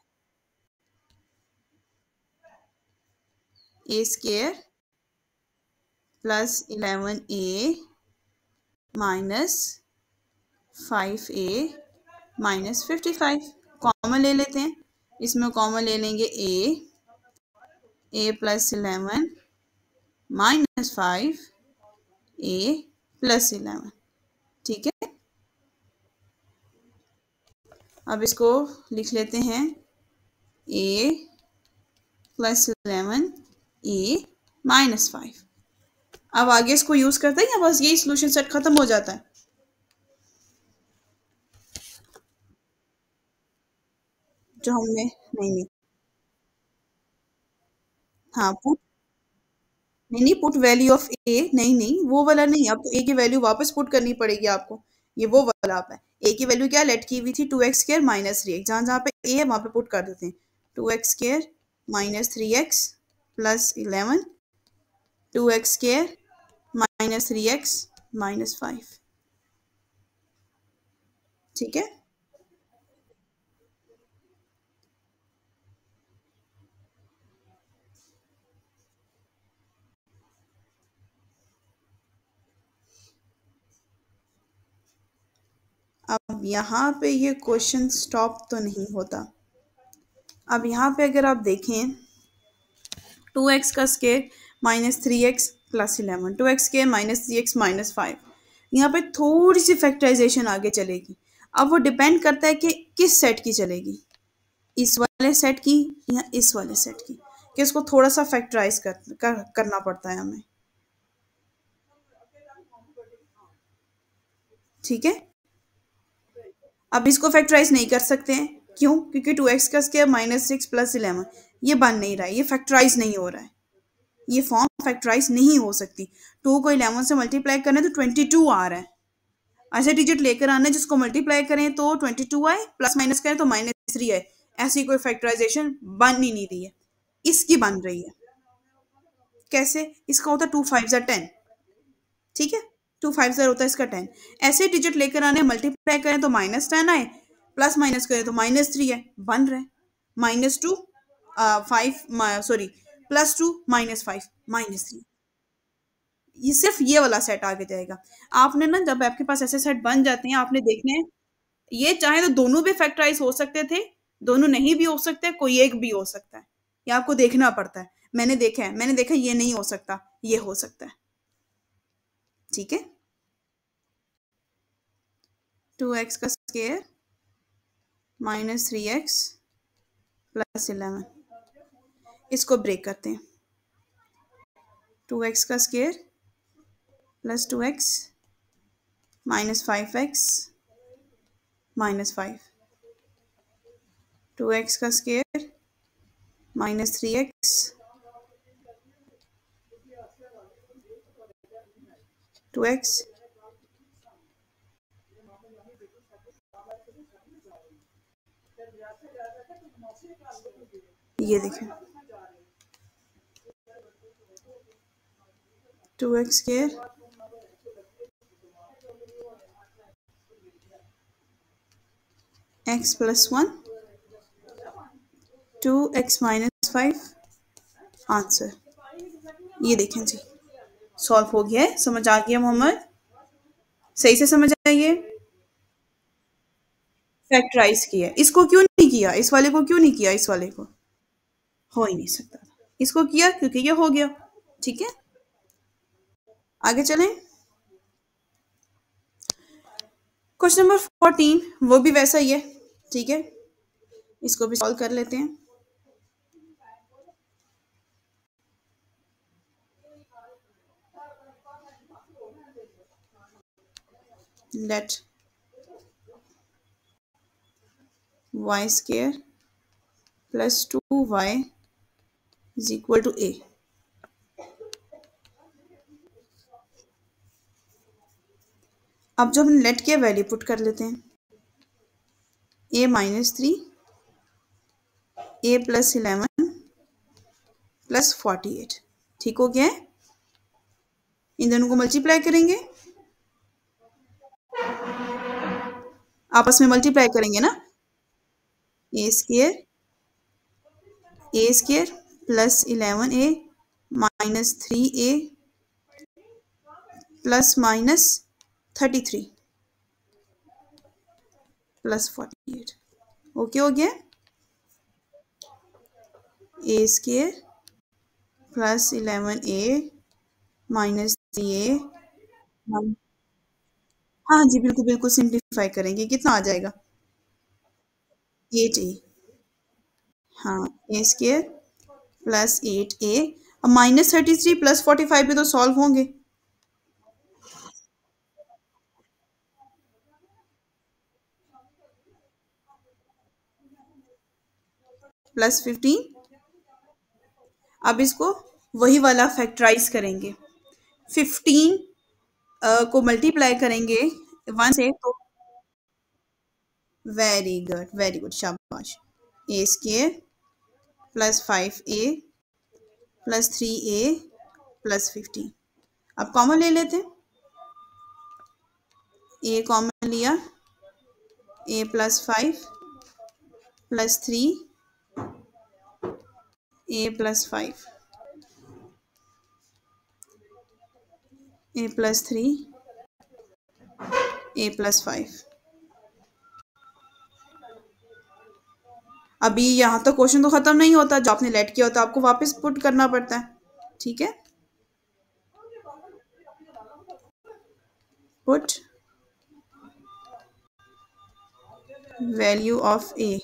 A square plus 11a minus 5a minus 55। Common ले लेते हैं, इसमें कॉमन ले लेंगे a plus 11 minus 5 a plus 11। ठीक है। अब इसको लिख लेते हैं a प्लस 11 a माइनस 5। अब आगे इसको यूज करते हैं या बस यही सोल्यूशन सेट खत्म हो जाता है? जो हमने नहीं नहीं हाँ पुट नहीं नहीं पुट वैल्यू ऑफ ए, नहीं नहीं वो वाला नहीं, अब तो ए की वैल्यू वापस पुट करनी पड़ेगी आपको। ये वो वाला आप है। ए की वैल्यू क्या लेट की हुई थी 2x² माइनस 3x, जहां जहां पे ए है वहां पे पुट कर देते हैं। 2x² minus 3x plus 11, 2x² minus 3x minus 5। ठीक है। अब यहाँ पे ये क्वेश्चन स्टॉप तो नहीं होता। अब यहाँ पे अगर आप देखें 2x का square minus 3x plus 11, 2x square minus 3x minus 5। यहाँ पे थोड़ी सी फैक्टराइजेशन आगे चलेगी। अब वो डिपेंड करता है कि किस सेट की चलेगी, इस वाले सेट की या इस वाले सेट की, कि इसको थोड़ा सा फैक्टराइज करना पड़ता है हमें। ठीक है। अब इसको फैक्टराइज नहीं कर सकते हैं, क्यों? क्योंकि 2x का स्केयर माइनस 6 प्लस 11 ये बन नहीं रहा है, ये फैक्टराइज नहीं हो रहा है, ये फॉर्म फैक्टराइज नहीं हो सकती। 2 को 11 से मल्टीप्लाई करने तो 22 आ रहा है। ऐसे डिजिट लेकर आना है जिसको मल्टीप्लाई करें तो 22 आए, प्लस माइनस करें तो माइनस 3 आए। ऐसी कोई फैक्टराइजेशन बन ही नहीं रही है, इसकी बन रही है। कैसे? इसका होता है 2 5 10। ठीक है। 2 5 होता है इसका 10। ऐसे डिजिट लेकर आने, मल्टीप्लाई करें तो -10 आए, प्लस माइनस करें तो -3 है, बन रहे -2 5 सॉरी +2 -5 -3। ये सिर्फ ये वाला सेट आगे जाएगा। आपने ना जब आपके पास ऐसे सेट बन जाते हैं आपने देखने हैं, ये चाहे तो दोनों भी फैक्टराइज हो सकते थे, दोनों नहीं भी हो सकते, कोई एक भी हो सकता है। ये आपको देखना पड़ता है। मैंने देखा ये नहीं हो सकता, ये हो सकता है। ठीक है। 2x का स्केयर माइनस 3x प्लस 11, इसको ब्रेक करते हैं। 2x का square plus 2x minus 5x minus 5, 2x का स्केयर माइनस 3x 2x ये देखें 2x square x plus 1 2x minus 5 answer. ये देखें जी, सॉल्व हो गया है। समझ आ गया मोहम्मद? सही से समझ आइए। फैक्टराइज किया, इसको क्यों नहीं किया, इस वाले को क्यों नहीं किया, इस वाले को हो ही नहीं सकता था, इसको किया क्योंकि ये हो गया। ठीक है। आगे चलें। क्वेश्चन नंबर 14 वो भी वैसा ही है। ठीक है, इसको भी सॉल्व कर लेते हैं। Let Y square plus 2y is equal to A. अब जो हमने लेट किया वैल्यू पुट कर लेते हैं, a minus 3 a plus 11 plus 48। ठीक हो गया है। इन दोनों को मल्टीप्लाई करेंगे, आपस में मल्टीप्लाई करेंगे ना। A square plus 11a minus 3a plus minus 33 plus 48। Okay हो गया। A square plus 11a minus 3a। हाँ जी, बिल्कुल बिल्कुल सिंप्लीफाई करेंगे, कितना आ जाएगा 8a। हाँ, ए स्केयर प्लस 8a। अब माइनस 33 प्लस 45 भी तो सॉल्व होंगे। प्लस 15। अब इसको वही वाला फैक्टराइज करेंगे। 15 को मल्टीप्लाई करेंगे 1 से तो वेरी गुड, शाबाश। A square plus 5a plus 3a plus 15। अब कॉमन ले लेते हैं। ए कॉमन लिया, A plus 5 plus 3 A plus 5 A plus 3 A plus 5। अभी यहाँ तक क्वेश्चन तो खत्म नहीं होता, जो आपने लेट किया होता आपको वापस पुट करना पड़ता है। ठीक है, पुट वैल्यू ऑफ ए।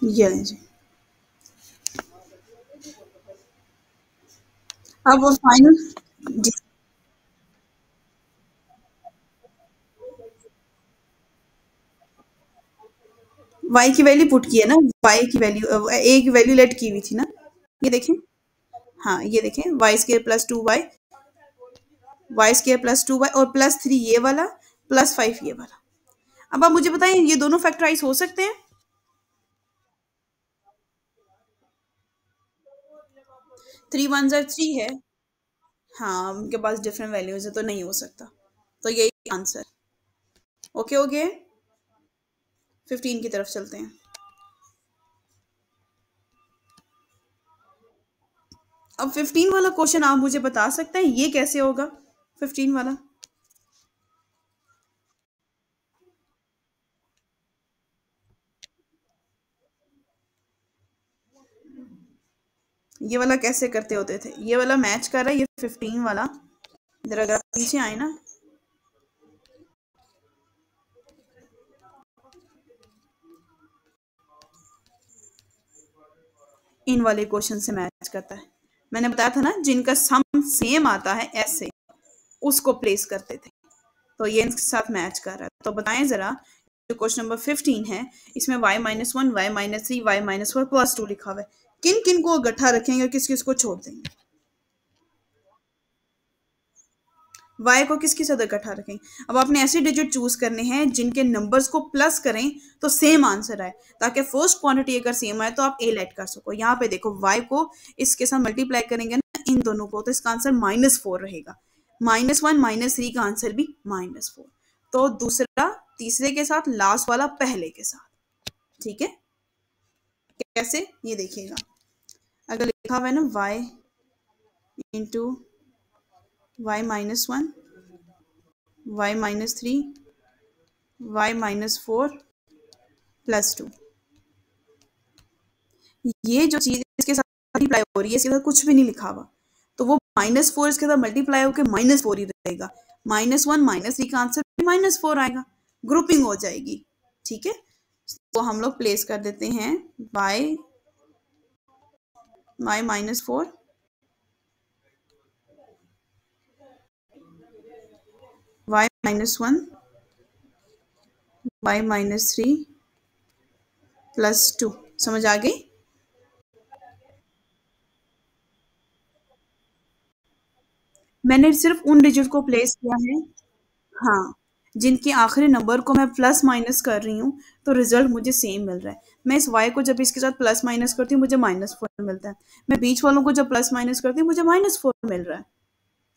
ये जी, अब वो फाइनल y की वैल्यू पुट की है ना, y की वैल्यू a की वैल्यू लेट की हुई थी ना। ये देखें, हाँ ये देखें, Y square plus 2y, Y square plus 2y और प्लस 3 ये वाला प्लस 5 ये वाला। अब आप मुझे बताएं ये दोनों फैक्टराइज हो सकते हैं? 3 1 3 है। हाँ, उनके पास डिफरेंट वैल्यूज है तो नहीं हो सकता, तो यही आंसर। ओके हो गया। 15 की तरफ चलते हैं। अब 15 वाला क्वेश्चन आप मुझे बता सकते हैं ये कैसे होगा? 15 वाला ये वाला कैसे करते होते थे? ये वाला मैच कर रहा है, ये 15 वाला। इधर अगर आप पीछे आए ना, इन वाले क्वेश्चन से मैच करता है। मैंने बताया था ना, जिनका सम सेम आता है ऐसे उसको प्लेस करते थे, तो ये इनके साथ मैच कर रहा है। तो बताएं जरा, जो क्वेश्चन नंबर 15 है इसमें y minus 1 Y minus 3 Y minus 4 plus 2 लिखा हुआ है, किन किन को इकट्ठा रखेंगे और किस किस को छोड़ देंगे? y को किसके साथ इकट्ठा रखेंगे? अब आपने ऐसे डिजिट चूज करने हैं जिनके नंबर्स को प्लस करें तो सेम आंसर आए, ताकि फर्स्ट क्वांटिटी अगर सेम आए तो आप ए लेट कर सको। यहाँ पे देखो, y को इसके साथ मल्टीप्लाई करेंगे ना इन दोनों को, तो इसका आंसर -4 रहेगा। -1 -3 का आंसर भी -4। तो दूसरा तीसरे के साथ, लास्ट वाला पहले के साथ। ठीक है, कैसे ये देखिएगा। अगर लिखा हुआ है ना y into Y minus 1 Y minus 3 Y minus 4 plus 2, ये जो चीज इसके साथ मल्टीप्लाई हो रही है, इसके साथ कुछ भी नहीं लिखा हुआ, तो वो -4 इसके साथ मल्टीप्लाई होकर -4 ही रहेगा। -1 -3 का आंसर भी -4 आएगा, ग्रुपिंग हो जाएगी। ठीक है, तो हम लोग प्लेस कर देते हैं y -4, y -1, y -3 +2। समझ आ गई? मैंने सिर्फ उन डिजिट को प्लेस किया है, हाँ, जिनके आखिरी नंबर को मैं प्लस माइनस कर रही हूँ, तो रिजल्ट मुझे सेम मिल रहा है। मैं इस y को जब इसके साथ प्लस माइनस करती हूँ मुझे -4 मिलता है, मैं बीच वालों को जब प्लस माइनस करती हूँ मुझे -4 मिल रहा है।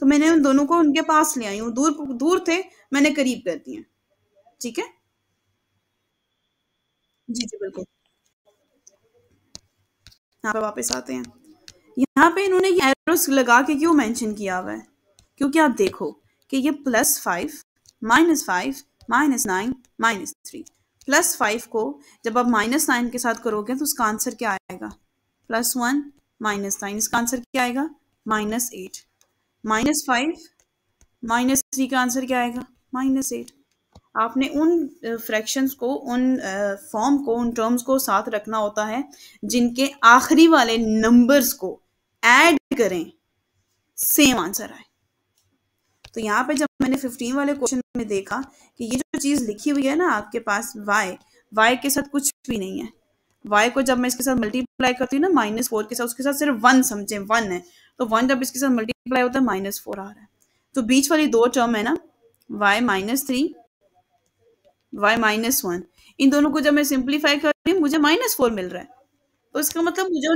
तो मैंने उन दोनों को उनके पास ले आई हूँ, दूर दूर थे, मैंने करीब कर दिए। ठीक है, जी जी बिल्कुल। यहाँ पे वापस आते हैं, यहाँ पे इन्होंने ये एरोस लगा के क्यों मेंशन किया हुआ है? क्योंकि आप देखो कि ये +5 -5 -9 -3, +5 को जब आप -9 के साथ करोगे तो उसका आंसर क्या आएगा? +1 -9, इसका आंसर क्या आएगा? -8। -5 -3 का आंसर क्या आएगा? -8। आपने उन फ्रैक्शंस को, उन फॉर्म को, उन टर्म्स को साथ रखना होता है जिनके आखिरी वाले नंबर्स को ऐड करें, सेम आंसर आए। तो यहाँ पे जब मैंने 15 वाले क्वेश्चन में देखा कि ये जो चीज लिखी हुई है ना आपके पास y के साथ कुछ भी नहीं है, y को जब मैं इसके साथ मल्टीप्लाई करती हूँ ना -4 के साथ, उसके साथ सिर्फ 1 समझे, 1 है, तो 1 जब इसके साथ मल्टीप्लाई होता है -4 आ रहा है। तो बीच वाली दो टर्म है ना, y -3 y -1, इन दोनों को जब मैं सिंप्लीफाई कर रही हूँ मुझे -4 मिल रहा है। तो इसका मतलब मुझे,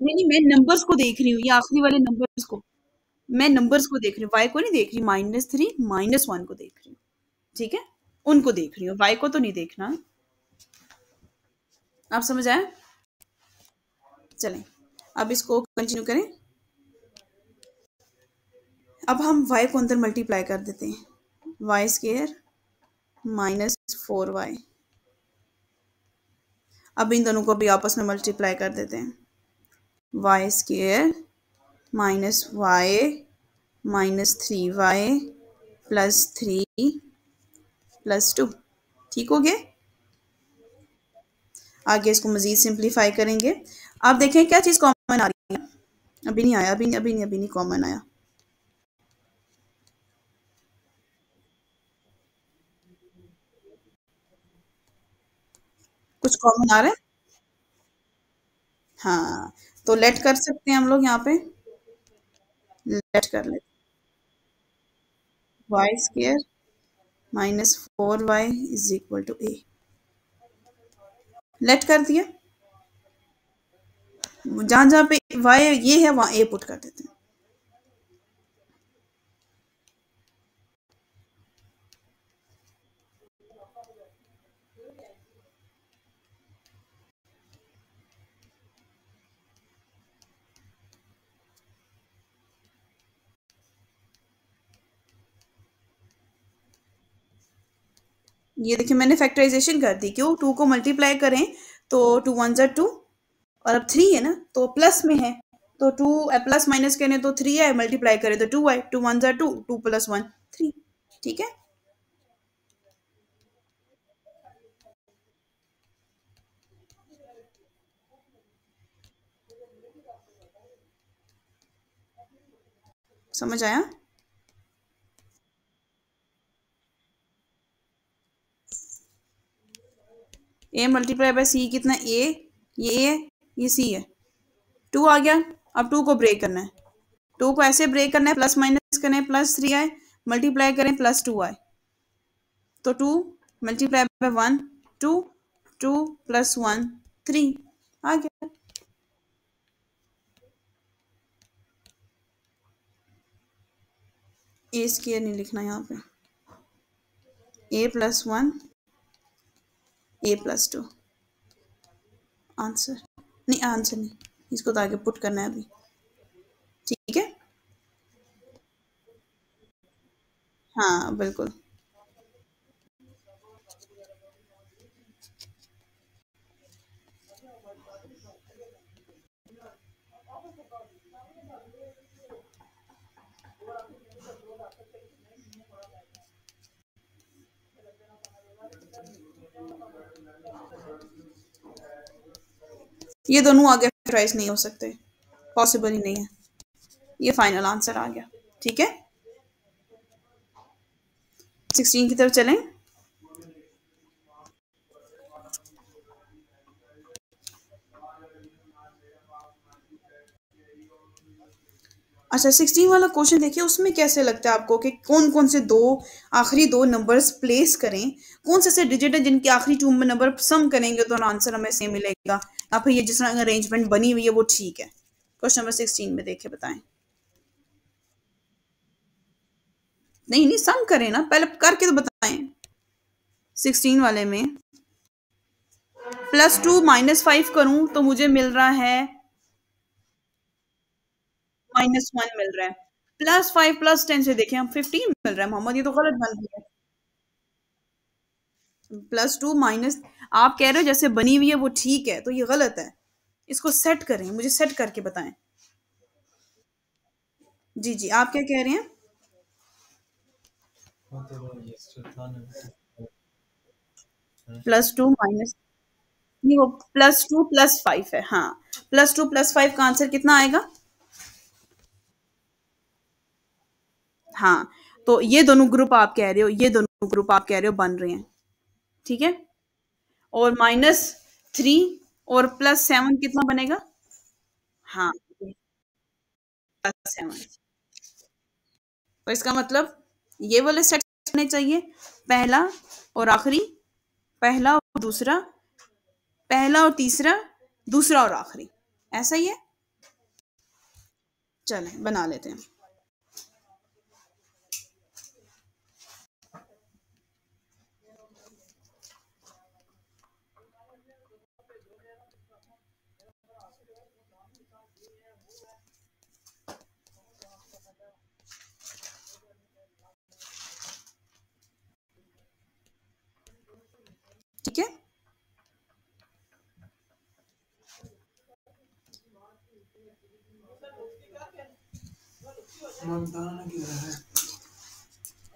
नहीं नहीं, मैं नंबर्स को देख रही हूँ, ये आखिरी वाले नंबर्स को, मैं नंबर्स को देख रही हूँ, वाई को नहीं देख रही, -3 -1 को देख रही हूँ। ठीक है, उनको देख रही हूँ, वाई को तो नहीं देखना। आप समझ आए? चलें, अब इसको कंटिन्यू करें। अब हम वाई को अंदर मल्टीप्लाई कर देते हैं, y² -4y। अब इन दोनों को भी आपस में मल्टीप्लाई कर देते हैं, y² -y -3y +3 +2। ठीक हो गया? आगे इसको मजीद सिंप्लीफाई करेंगे। आप देखें क्या चीज़ कॉमन आ रही है? अभी नहीं आया, अभी नहीं कॉमन आया। कुछ कॉमन आ रहा है? हाँ, तो लेट कर सकते हैं हम लोग यहाँ पे, लेट कर लेते, y² -4y = a। लेट कर दिया, जहां जहां पे y ये है वहां a पुट कर देते हैं। ये देखिए मैंने फैक्टराइजेशन कर दी, क्यों? 2 को मल्टीप्लाई करें तो 2 1 ज़ा 2, और अब 3 है ना तो प्लस में है, तो 2 प्लस माइनस करें तो 3 है, मल्टीप्लाई करें तो 2 आए, 2 1 ज़ा 2, 2 + 1 3। ठीक है, समझ आया? a मल्टीप्लाई बाय सी कितना? ये a है, ये c है, 2 आ गया। अब 2 को ब्रेक करना है, 2 को ऐसे ब्रेक करना है, प्लस माइनस करना है, +3 आए, मल्टीप्लाई करें +2 आए, तो 2 मल्टीप्लाई बाय 1 2, 2 + 1 3 आ गया। a² नहीं लिखना यहाँ पे, a+1 a+2 आंसर। नहीं, आंसर नहीं, इसको तो आगे पुट करना है अभी। ठीक है, हाँ बिल्कुल। ये दोनों आगे फैक्टराइज नहीं हो सकते, पॉसिबल ही नहीं है। ये फाइनल आंसर आ गया। ठीक है, 16 की तरफ चलें। अच्छा, 16 वाला क्वेश्चन देखिए, उसमें कैसे लगता है आपको कि कौन कौन से दो आखिरी दो नंबर्स प्लेस करें, कौन से ऐसे डिजिट है जिनके आखिरी टू नंबर सम करेंगे तो आंसर हमें सेम मिलेगा, या फिर ये जिस तरह अरेंजमेंट बनी हुई है वो ठीक है। क्वेश्चन नंबर 16 में देखिए, बताएं। नहीं नहीं, सम करें ना, पहले करके तो बताएं। 16 वाले में +2 - 5 करूं तो मुझे मिल रहा है -1 मिल रहा है। +5 + 10 से देखें हम 15 मिल रहा है मोहम्मद, ये तो गलत बन गया। +2 माइनस, आप कह रहे हो जैसे बनी हुई है वो ठीक है, तो ये गलत है। इसको सेट करें, मुझे सेट करके बताएं। जी जी, आप क्या कह रहे हैं? +2 - नहीं, वो +2 + 5 है। हाँ, +2 + 5 का आंसर कितना आएगा? हाँ, तो ये दोनों ग्रुप आप कह रहे हो, ये दोनों ग्रुप आप कह रहे हो बन रहे हैं। ठीक है, और -3 और +7 कितना बनेगा? हाँ, +7। तो इसका मतलब ये वाले सेट होने चाहिए, पहला और आखिरी, पहला और दूसरा, पहला और तीसरा, दूसरा और आखिरी, ऐसा ही है। चलें बना लेते हैं। ठीक है,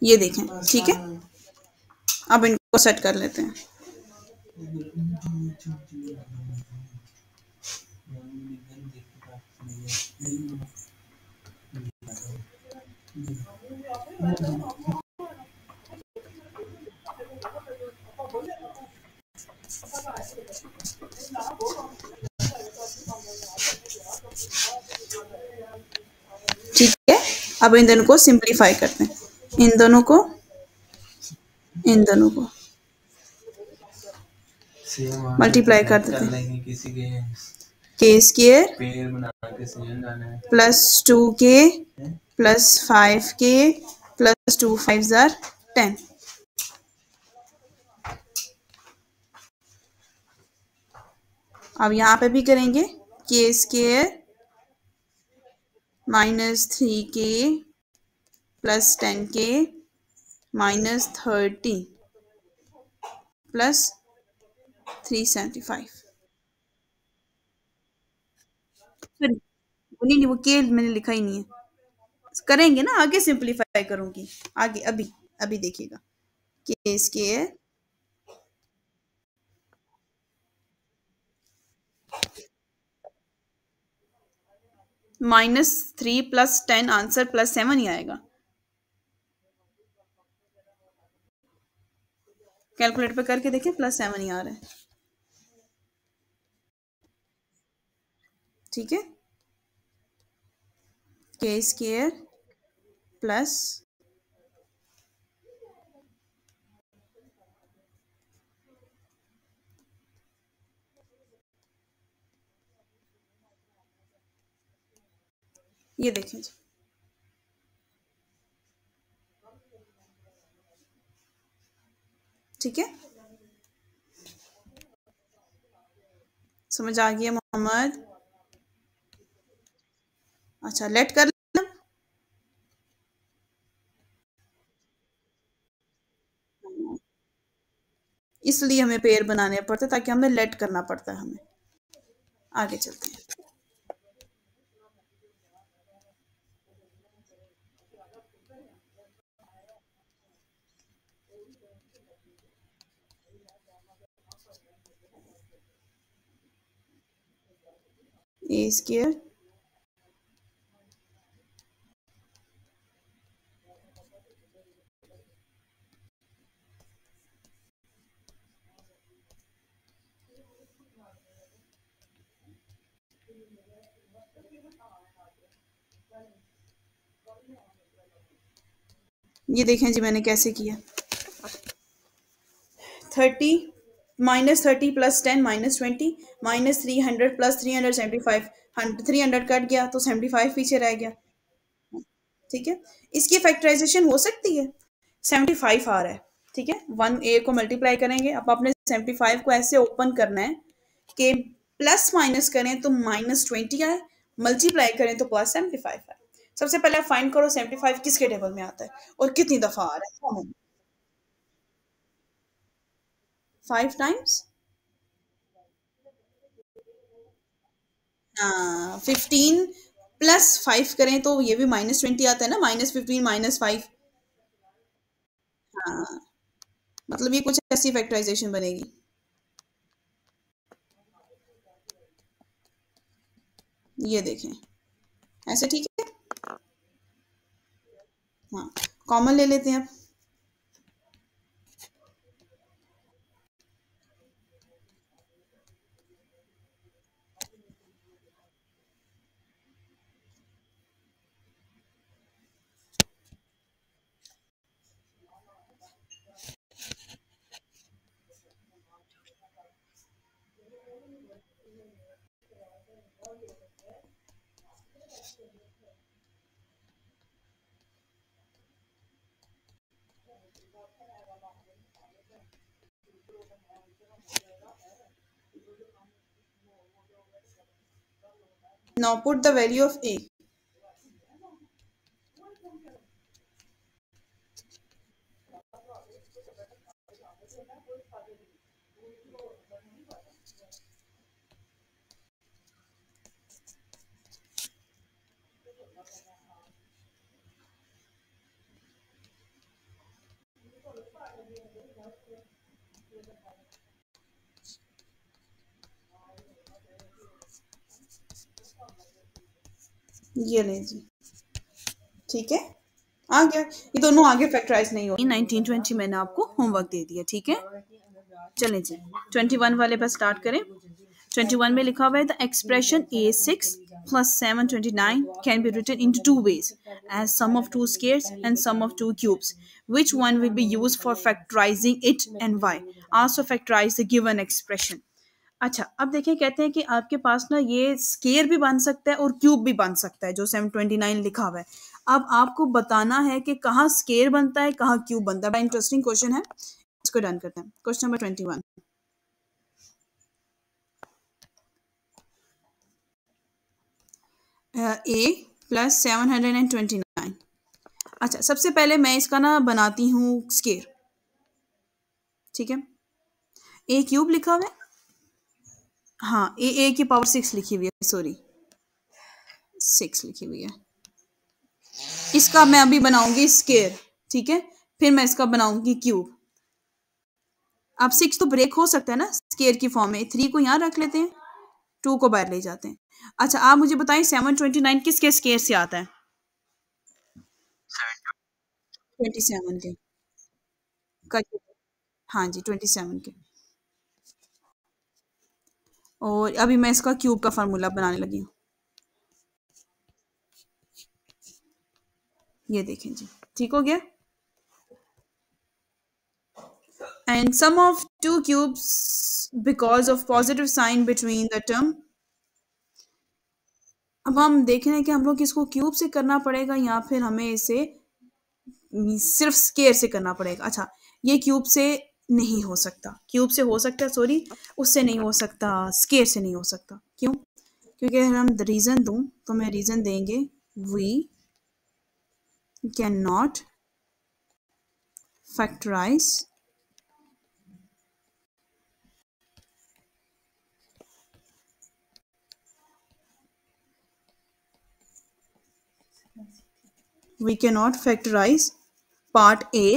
ये देखें। ठीक है, अब इनको सेट कर लेते हैं। ठीक है, अब इन दोनों को सिंप्लीफाई करते हैं, इन दोनों को, इन दोनों को मल्टीप्लाई कर देते हैं। k² +2k +5k +2 5 = 10। अब यहाँ पे भी करेंगे, k² -3k +10k -30 +375। सॉरी, नहीं नहीं, वो के मैंने लिखा ही नहीं है। करेंगे ना, आगे सिंप्लीफाई करूंगी, आगे, अभी अभी देखिएगा। k² -3 +10 आंसर +7 ही आएगा। कैलकुलेटर पे करके देखिए, +7 ही आ रहा है। ठीक है, k² प्लस, ये देखें जी। ठीक है, समझ आ गया मोहम्मद? अच्छा, लेट कर लेना। इसलिए हमें पेयर बनाने पड़ते, ताकि हमें लेट करना पड़ता है हमें। आगे चलते हैं। ए स्क्वायर ये देखें जी मैंने कैसे किया। 30 -30 + 10 -20 -300 + 375 300 कट गया तो 75 पीछे रह गया। ठीक है, इसकी फैक्टराइजेशन हो सकती है। 75 आ रहा है, ठीक है, 1a को मल्टीप्लाई करेंगे। अब आपने 75 को ऐसे ओपन करना है कि प्लस माइनस करें तो -20 आए, मल्टीप्लाई करें तो +75 आए। सबसे पहले आप फाइंड करो 75 किसके टेबल में आता है और कितनी दफा आ रहा है। 5 टाइम्स 15 +5 करें तो ये भी -20 आता है ना, -15 -5। हाँ, मतलब ये कुछ ऐसी फैक्टराइजेशन बनेगी। ये देखें, ऐसे ठीक है। हाँ, कॉमन ले लेते हैं अब। Now put the value of a. ये ले जी, ठीक है, आ गया। ये दोनों आगे फैक्टराइज नहीं हो। 1920 मैंने आपको होमवर्क दे दिया, ठीक है। चलें जी, 21 वाले पर स्टार्ट करें। 21 में लिखा हुआ है the expression a6 + 729 can be written in two ways as sum of two squares and sum of two cubes which one will be use for factorising it and why. Also factorise the given expression. अच्छा, अब देखिए कहते हैं कि आपके पास ना ये square भी बन सकता है और क्यूब भी बन सकता है, जो 729 लिखा हुआ है। अब आपको बताना है कि कहाँ स्केयर बनता है, कहाँ क्यूब बनता है। बड़ा इंटरेस्टिंग क्वेश्चन है, इसको डन करते हैं। Question number 21, a + 729। अच्छा, सबसे पहले मैं इसका ना बनाती हूँ स्केयर, ठीक है। ए क्यूब लिखा हुआ है, हाँ, ए की पावर 6 लिखी हुई है, सॉरी 6 लिखी हुई है। इसका मैं अभी बनाऊंगी स्केयर, ठीक है, फिर मैं इसका बनाऊंगी क्यूब। अब 6 तो ब्रेक हो सकता है ना स्केयर की फॉर्म में, 3 को यहाँ रख लेते हैं, 2 को बाहर ले जाते हैं। अच्छा, आप मुझे बताएं 729 किसके स्केयर से आता है? 27 के हाँ जी, 27 के। और अभी मैं इसका क्यूब का फार्मूला बनाने लगी हूँ। ये देखें जी, ठीक हो गया। And sum of two cubes because of positive sign between the term. अब हम देख रहे हैं कि हम लोग इसको क्यूब से करना पड़ेगा या फिर हमें इसे सिर्फ स्केयर से करना पड़ेगा। अच्छा, ये क्यूब से नहीं हो सकता, क्यूब से हो सकता है, सॉरी, उससे नहीं हो सकता, स्केयर से नहीं हो सकता। क्यों? क्योंकि अगर हम रीजन दूं तो मैं रीजन देंगे we can not factorise we cannot factorize part A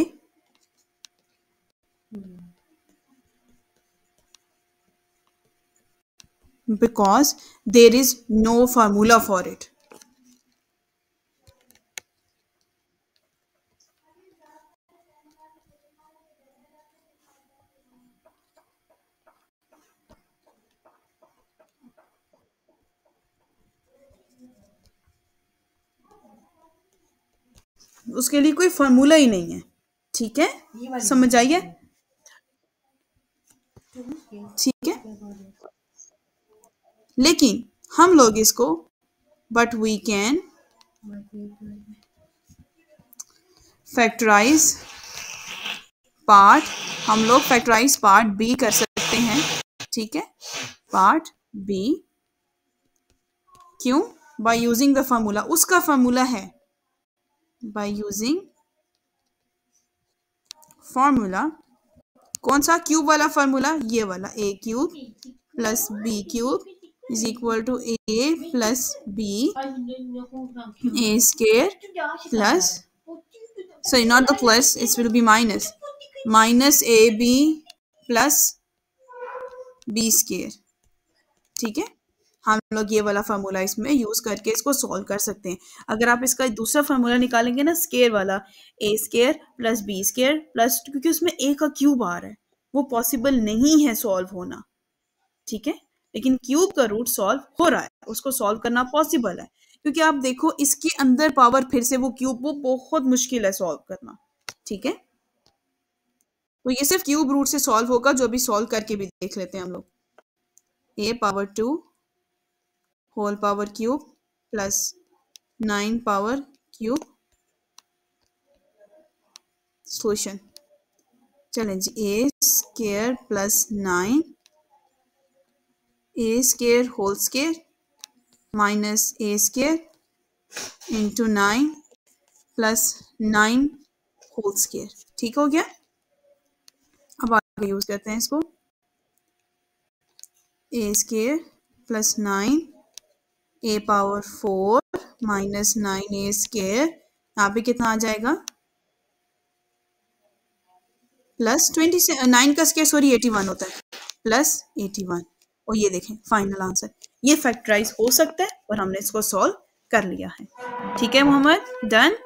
because there is no formula for it. उसके लिए कोई फार्मूला ही नहीं है. ठीक है, समझ आइए. ठीक है, लेकिन हम लोग इसको but we can factorise part, हम लोग फैक्टराइज पार्ट बी कर सकते हैं. ठीक है, पार्ट बी. क्यों? By using the formula. उसका फार्मूला है बाय यूजिंग फार्मूला. कौन सा? क्यूब वाला फार्मूला, ये वाला. A cube plus B cube is equal to A plus B A square plus, sorry not the plus, it will be minus ab plus b square. ठीक है, हम लोग ये वाला फार्मूला इसमें यूज करके इसको सॉल्व कर सकते हैं. अगर आप इसका दूसरा फार्मूला निकालेंगे ना, स्केयर वाला, A square plus B square plus, क्योंकि उसमें ए का क्यूब आ रहा है, वो पॉसिबल नहीं है सॉल्व होना. ठीक है, लेकिन क्यूब का रूट सॉल्व हो रहा है, उसको सॉल्व करना पॉसिबल है. क्योंकि आप देखो इसके अंदर पावर फिर से वो क्यूब, वो बहुत मुश्किल है सॉल्व करना. ठीक है, तो ये सिर्फ क्यूब रूट से सॉल्व होगा, जो अभी सॉल्व करके भी देख लेते हैं हम लोग. A power 2 whole power cube plus 9 power cube solution. चलें ji, A square plus 9 A square whole square minus A square into 9 plus 9 whole square. ठीक हो गया. अब आगे यूज करते हैं इसको. A square plus 9 A power 4 minus 9 A square, यहाँ पे कितना आ जाएगा? प्लस 9 का स्केयर, सॉरी 81 होता है, प्लस 81. और ये देखें फाइनल आंसर. ये फैक्टराइज हो सकता है और हमने इसको सॉल्व कर लिया है. ठीक है मोहम्मद, डन.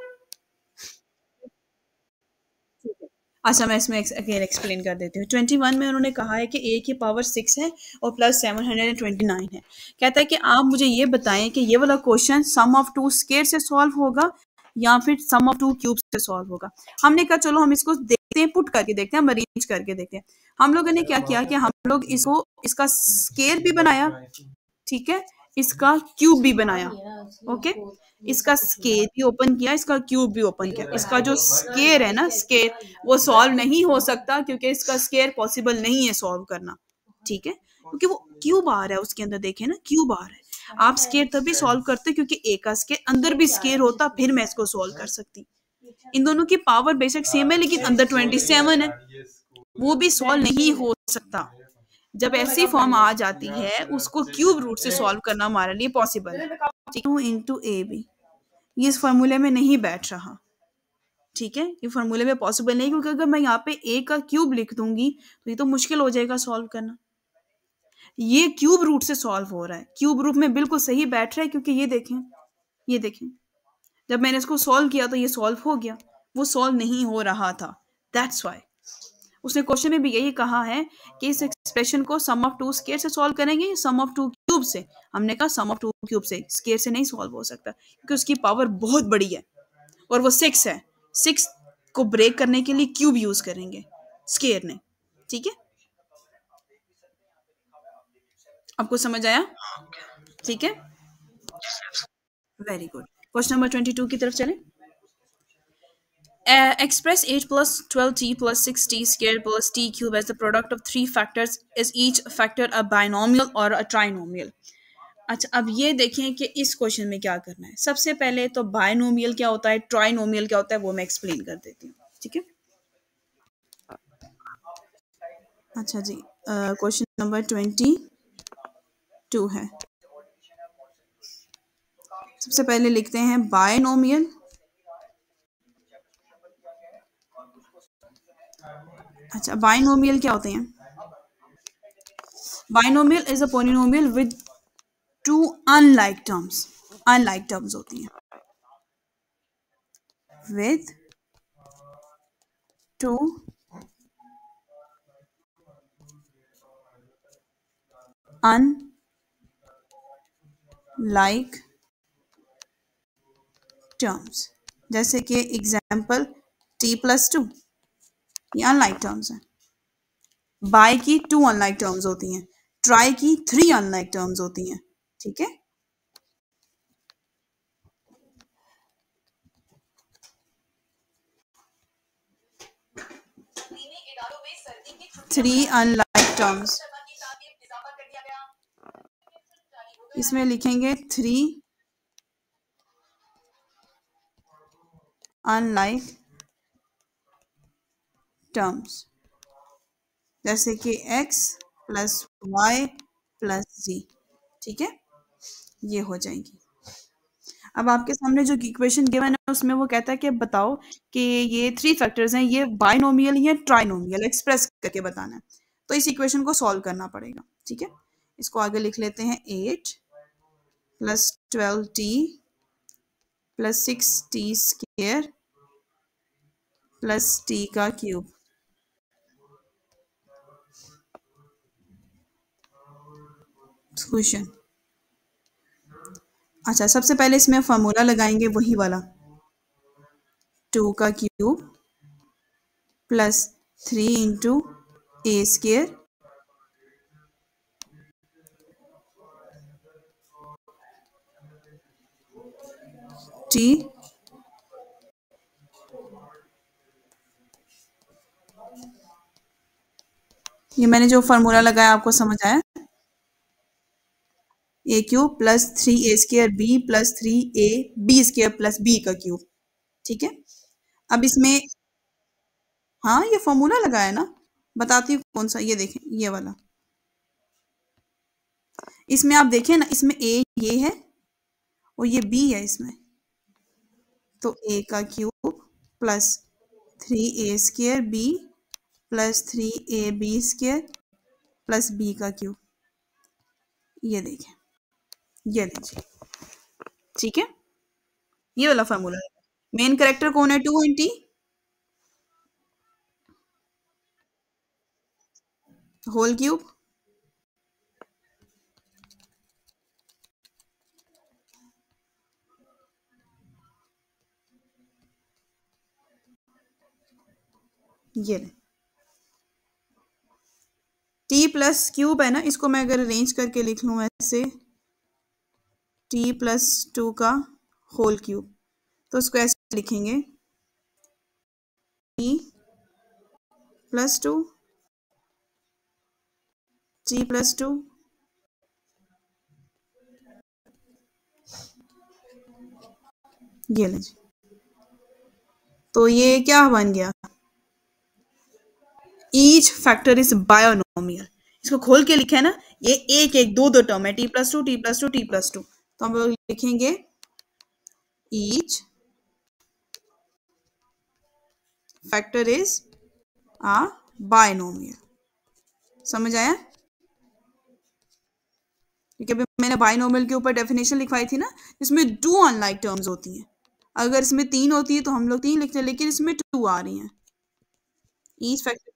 अच्छा, मैं इसमें अगेन एक्सप्लेन कर देती हूँ. 21 में उन्होंने कहा है कि ए की पावर 6 है और प्लस 729 है. कहता है कि आप मुझे ये बताएं कि ये वाला question sum of two square से सॉल्व होगा या फिर सम ऑफ टू क्यूब से सॉल्व होगा. हमने कहा चलो हम इसको देखते हैं, पुट करके देखते हैं, हम अरेंज करके देखते हैं. हम लोगों ने क्या किया कि हम लोग इसको, इसका स्क्वायर भी बनाया, ठीक है, इसका क्यूब भी बनाया. ओके, इसका स्केयर भी ओपन किया, इसका क्यूब भी ओपन किया. इसका जो स्केयर है ना, स्केयर, वो सॉल्व नहीं हो सकता क्योंकि इसका स्केयर पॉसिबल नहीं है सॉल्व करना. ठीक है, क्योंकि वो क्यूब आ रहा है उसके अंदर, देखे ना क्यूब आ रहा है. आप स्केयर तभी सॉल्व करते क्योंकि ए का स्केयर अंदर भी स्केयर होता, फिर मैं इसको सॉल्व कर सकती. इन दोनों की पावर बेशक सेम है लेकिन अंदर 27 है, वो भी सॉल्व नहीं हो सकता. जब ऐसी फॉर्म आ जाती है उसको क्यूब रूट से सॉल्व करना हमारे लिए पॉसिबल है. ठीक है, इंटू ए बी, ये इस फॉर्मूले में नहीं बैठ रहा. ठीक है, ये फॉर्मूले में पॉसिबल नहीं, क्योंकि अगर मैं यहाँ पे ए का क्यूब लिख दूंगी तो ये तो मुश्किल हो जाएगा सॉल्व करना. ये क्यूब रूट से सॉल्व हो रहा है, क्यूब रूट में बिल्कुल सही बैठ रहा है. क्योंकि ये देखें जब मैंने इसको सॉल्व किया तो ये सॉल्व हो गया, वो सॉल्व नहीं हो रहा था. दैट्स वाई उसने क्वेश्चन में भी यही कहा है कि इस एक्सप्रेशन को सम ऑफ टू स्क्वायर से सॉल्व करेंगे या सम ऑफ टू क्यूब से. हमने कहा सम ऑफ टू क्यूब से, स्क्वायर से नहीं सॉल्व हो सकता क्योंकि उसकी पावर बहुत बड़ी है और वो 6 है. 6 को ब्रेक करने के लिए क्यूब यूज करेंगे स्क्वायर ने. ठीक है, आपको समझ आया? ठीक है, वेरी गुड. क्वेश्चन नंबर 22 की तरफ चलें. Express 8 plus 12t plus 6t squared plus t cube as the product of three factors. Is each factor a binomial or a trinomial? अच्छा, अब ये देखें कि इस क्वेश्चन में क्या करना है. सबसे पहले तो बायनोमियल क्या होता है, ट्राइनोमियल क्या होता है, वो मैं एक्सप्लेन कर देती हूँ. ठीक है, अच्छा जी, क्वेश्चन नंबर 22 है. सबसे पहले लिखते हैं बायनोमियल. अच्छा, बायनोमियल क्या होते हैं? Binomial is a polynomial with two unlike terms, unlike terms होती हैं, विद टू अनलाइक टर्म्स। जैसे कि एग्जाम्पल t+2, ये अनलाइक टर्म्स हैं। बाय की 2 अनलाइक टर्म्स होती हैं, ट्राई की 3 अनलाइक टर्म्स होती हैं। ठीक है, थ्री अनलाइक टर्म्स, इसमें लिखेंगे 3 अनलाइक टर्म्स, जैसे कि x प्लस वाई प्लस जी। ठीक है, ये हो जाएंगी। अब आपके सामने जो इक्वेशन गिवन है उसमें वो कहता है कि बताओ कि ये 3 फैक्टर्स हैं, ये बाइनोमियल या ट्राइनोमियल, एक्सप्रेस करके बताना है। तो इस इक्वेशन को सॉल्व करना पड़ेगा। ठीक है, इसको आगे लिख लेते हैं, 8 plus 12t plus 6t square plus t का क्यूब। सोल्यूशन। अच्छा, सबसे पहले इसमें फॉर्मूला लगाएंगे वही वाला, 2 का cube plus 3 into A square T ये मैंने जो फार्मूला लगाया आपको समझ आया, A cube plus 3 A square B plus 3 A B square plus B का क्यूब। ठीक है, अब इसमें, हाँ ये फॉर्मूला लगाया ना, बताती हूँ कौन सा, ये देखें ये वाला। इसमें आप देखें ना, इसमें ए ये है और ये बी है इसमें, तो ए का cube plus 3 A square B plus 3 A B square plus B का क्यूब, ये देखें, ये लीजिए। ठीक है, ये वाला फार्मूला है। मेन कैरेक्टर कौन है, 2 एंड टी, होल क्यूब ये टी प्लस क्यूब है ना, इसको मैं अगर अरेंज करके लिख लूँ ऐसे, टी प्लस 2 का होल क्यूब, तो इसको ऐसे लिखेंगे, टी प्लस 2 टी प्लस 2 ये लीजिए। तो ये क्या बन गया, ईच फैक्टर इज बायोनोमियल। इसको खोल के लिखा है ना, ये एक एक दो दो टर्म है, T plus 2 T plus 2 T plus 2, तो हम लोग लिखेंगे each factor is a binomial. समझ आया, क्योंकि अभी मैंने बायनोमियल के ऊपर डेफिनेशन लिखवाई थी ना, इसमें 2 अनलाइक टर्म्स होती हैं। अगर इसमें 3 होती है तो हम लोग 3 लिखते हैं, लेकिन इसमें 2 आ रही हैं। ईच फैक्टर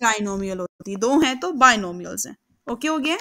ट्राइनोमियल होती है, 2 हैं तो बायनोमियल्स हैं। ओके हो गया।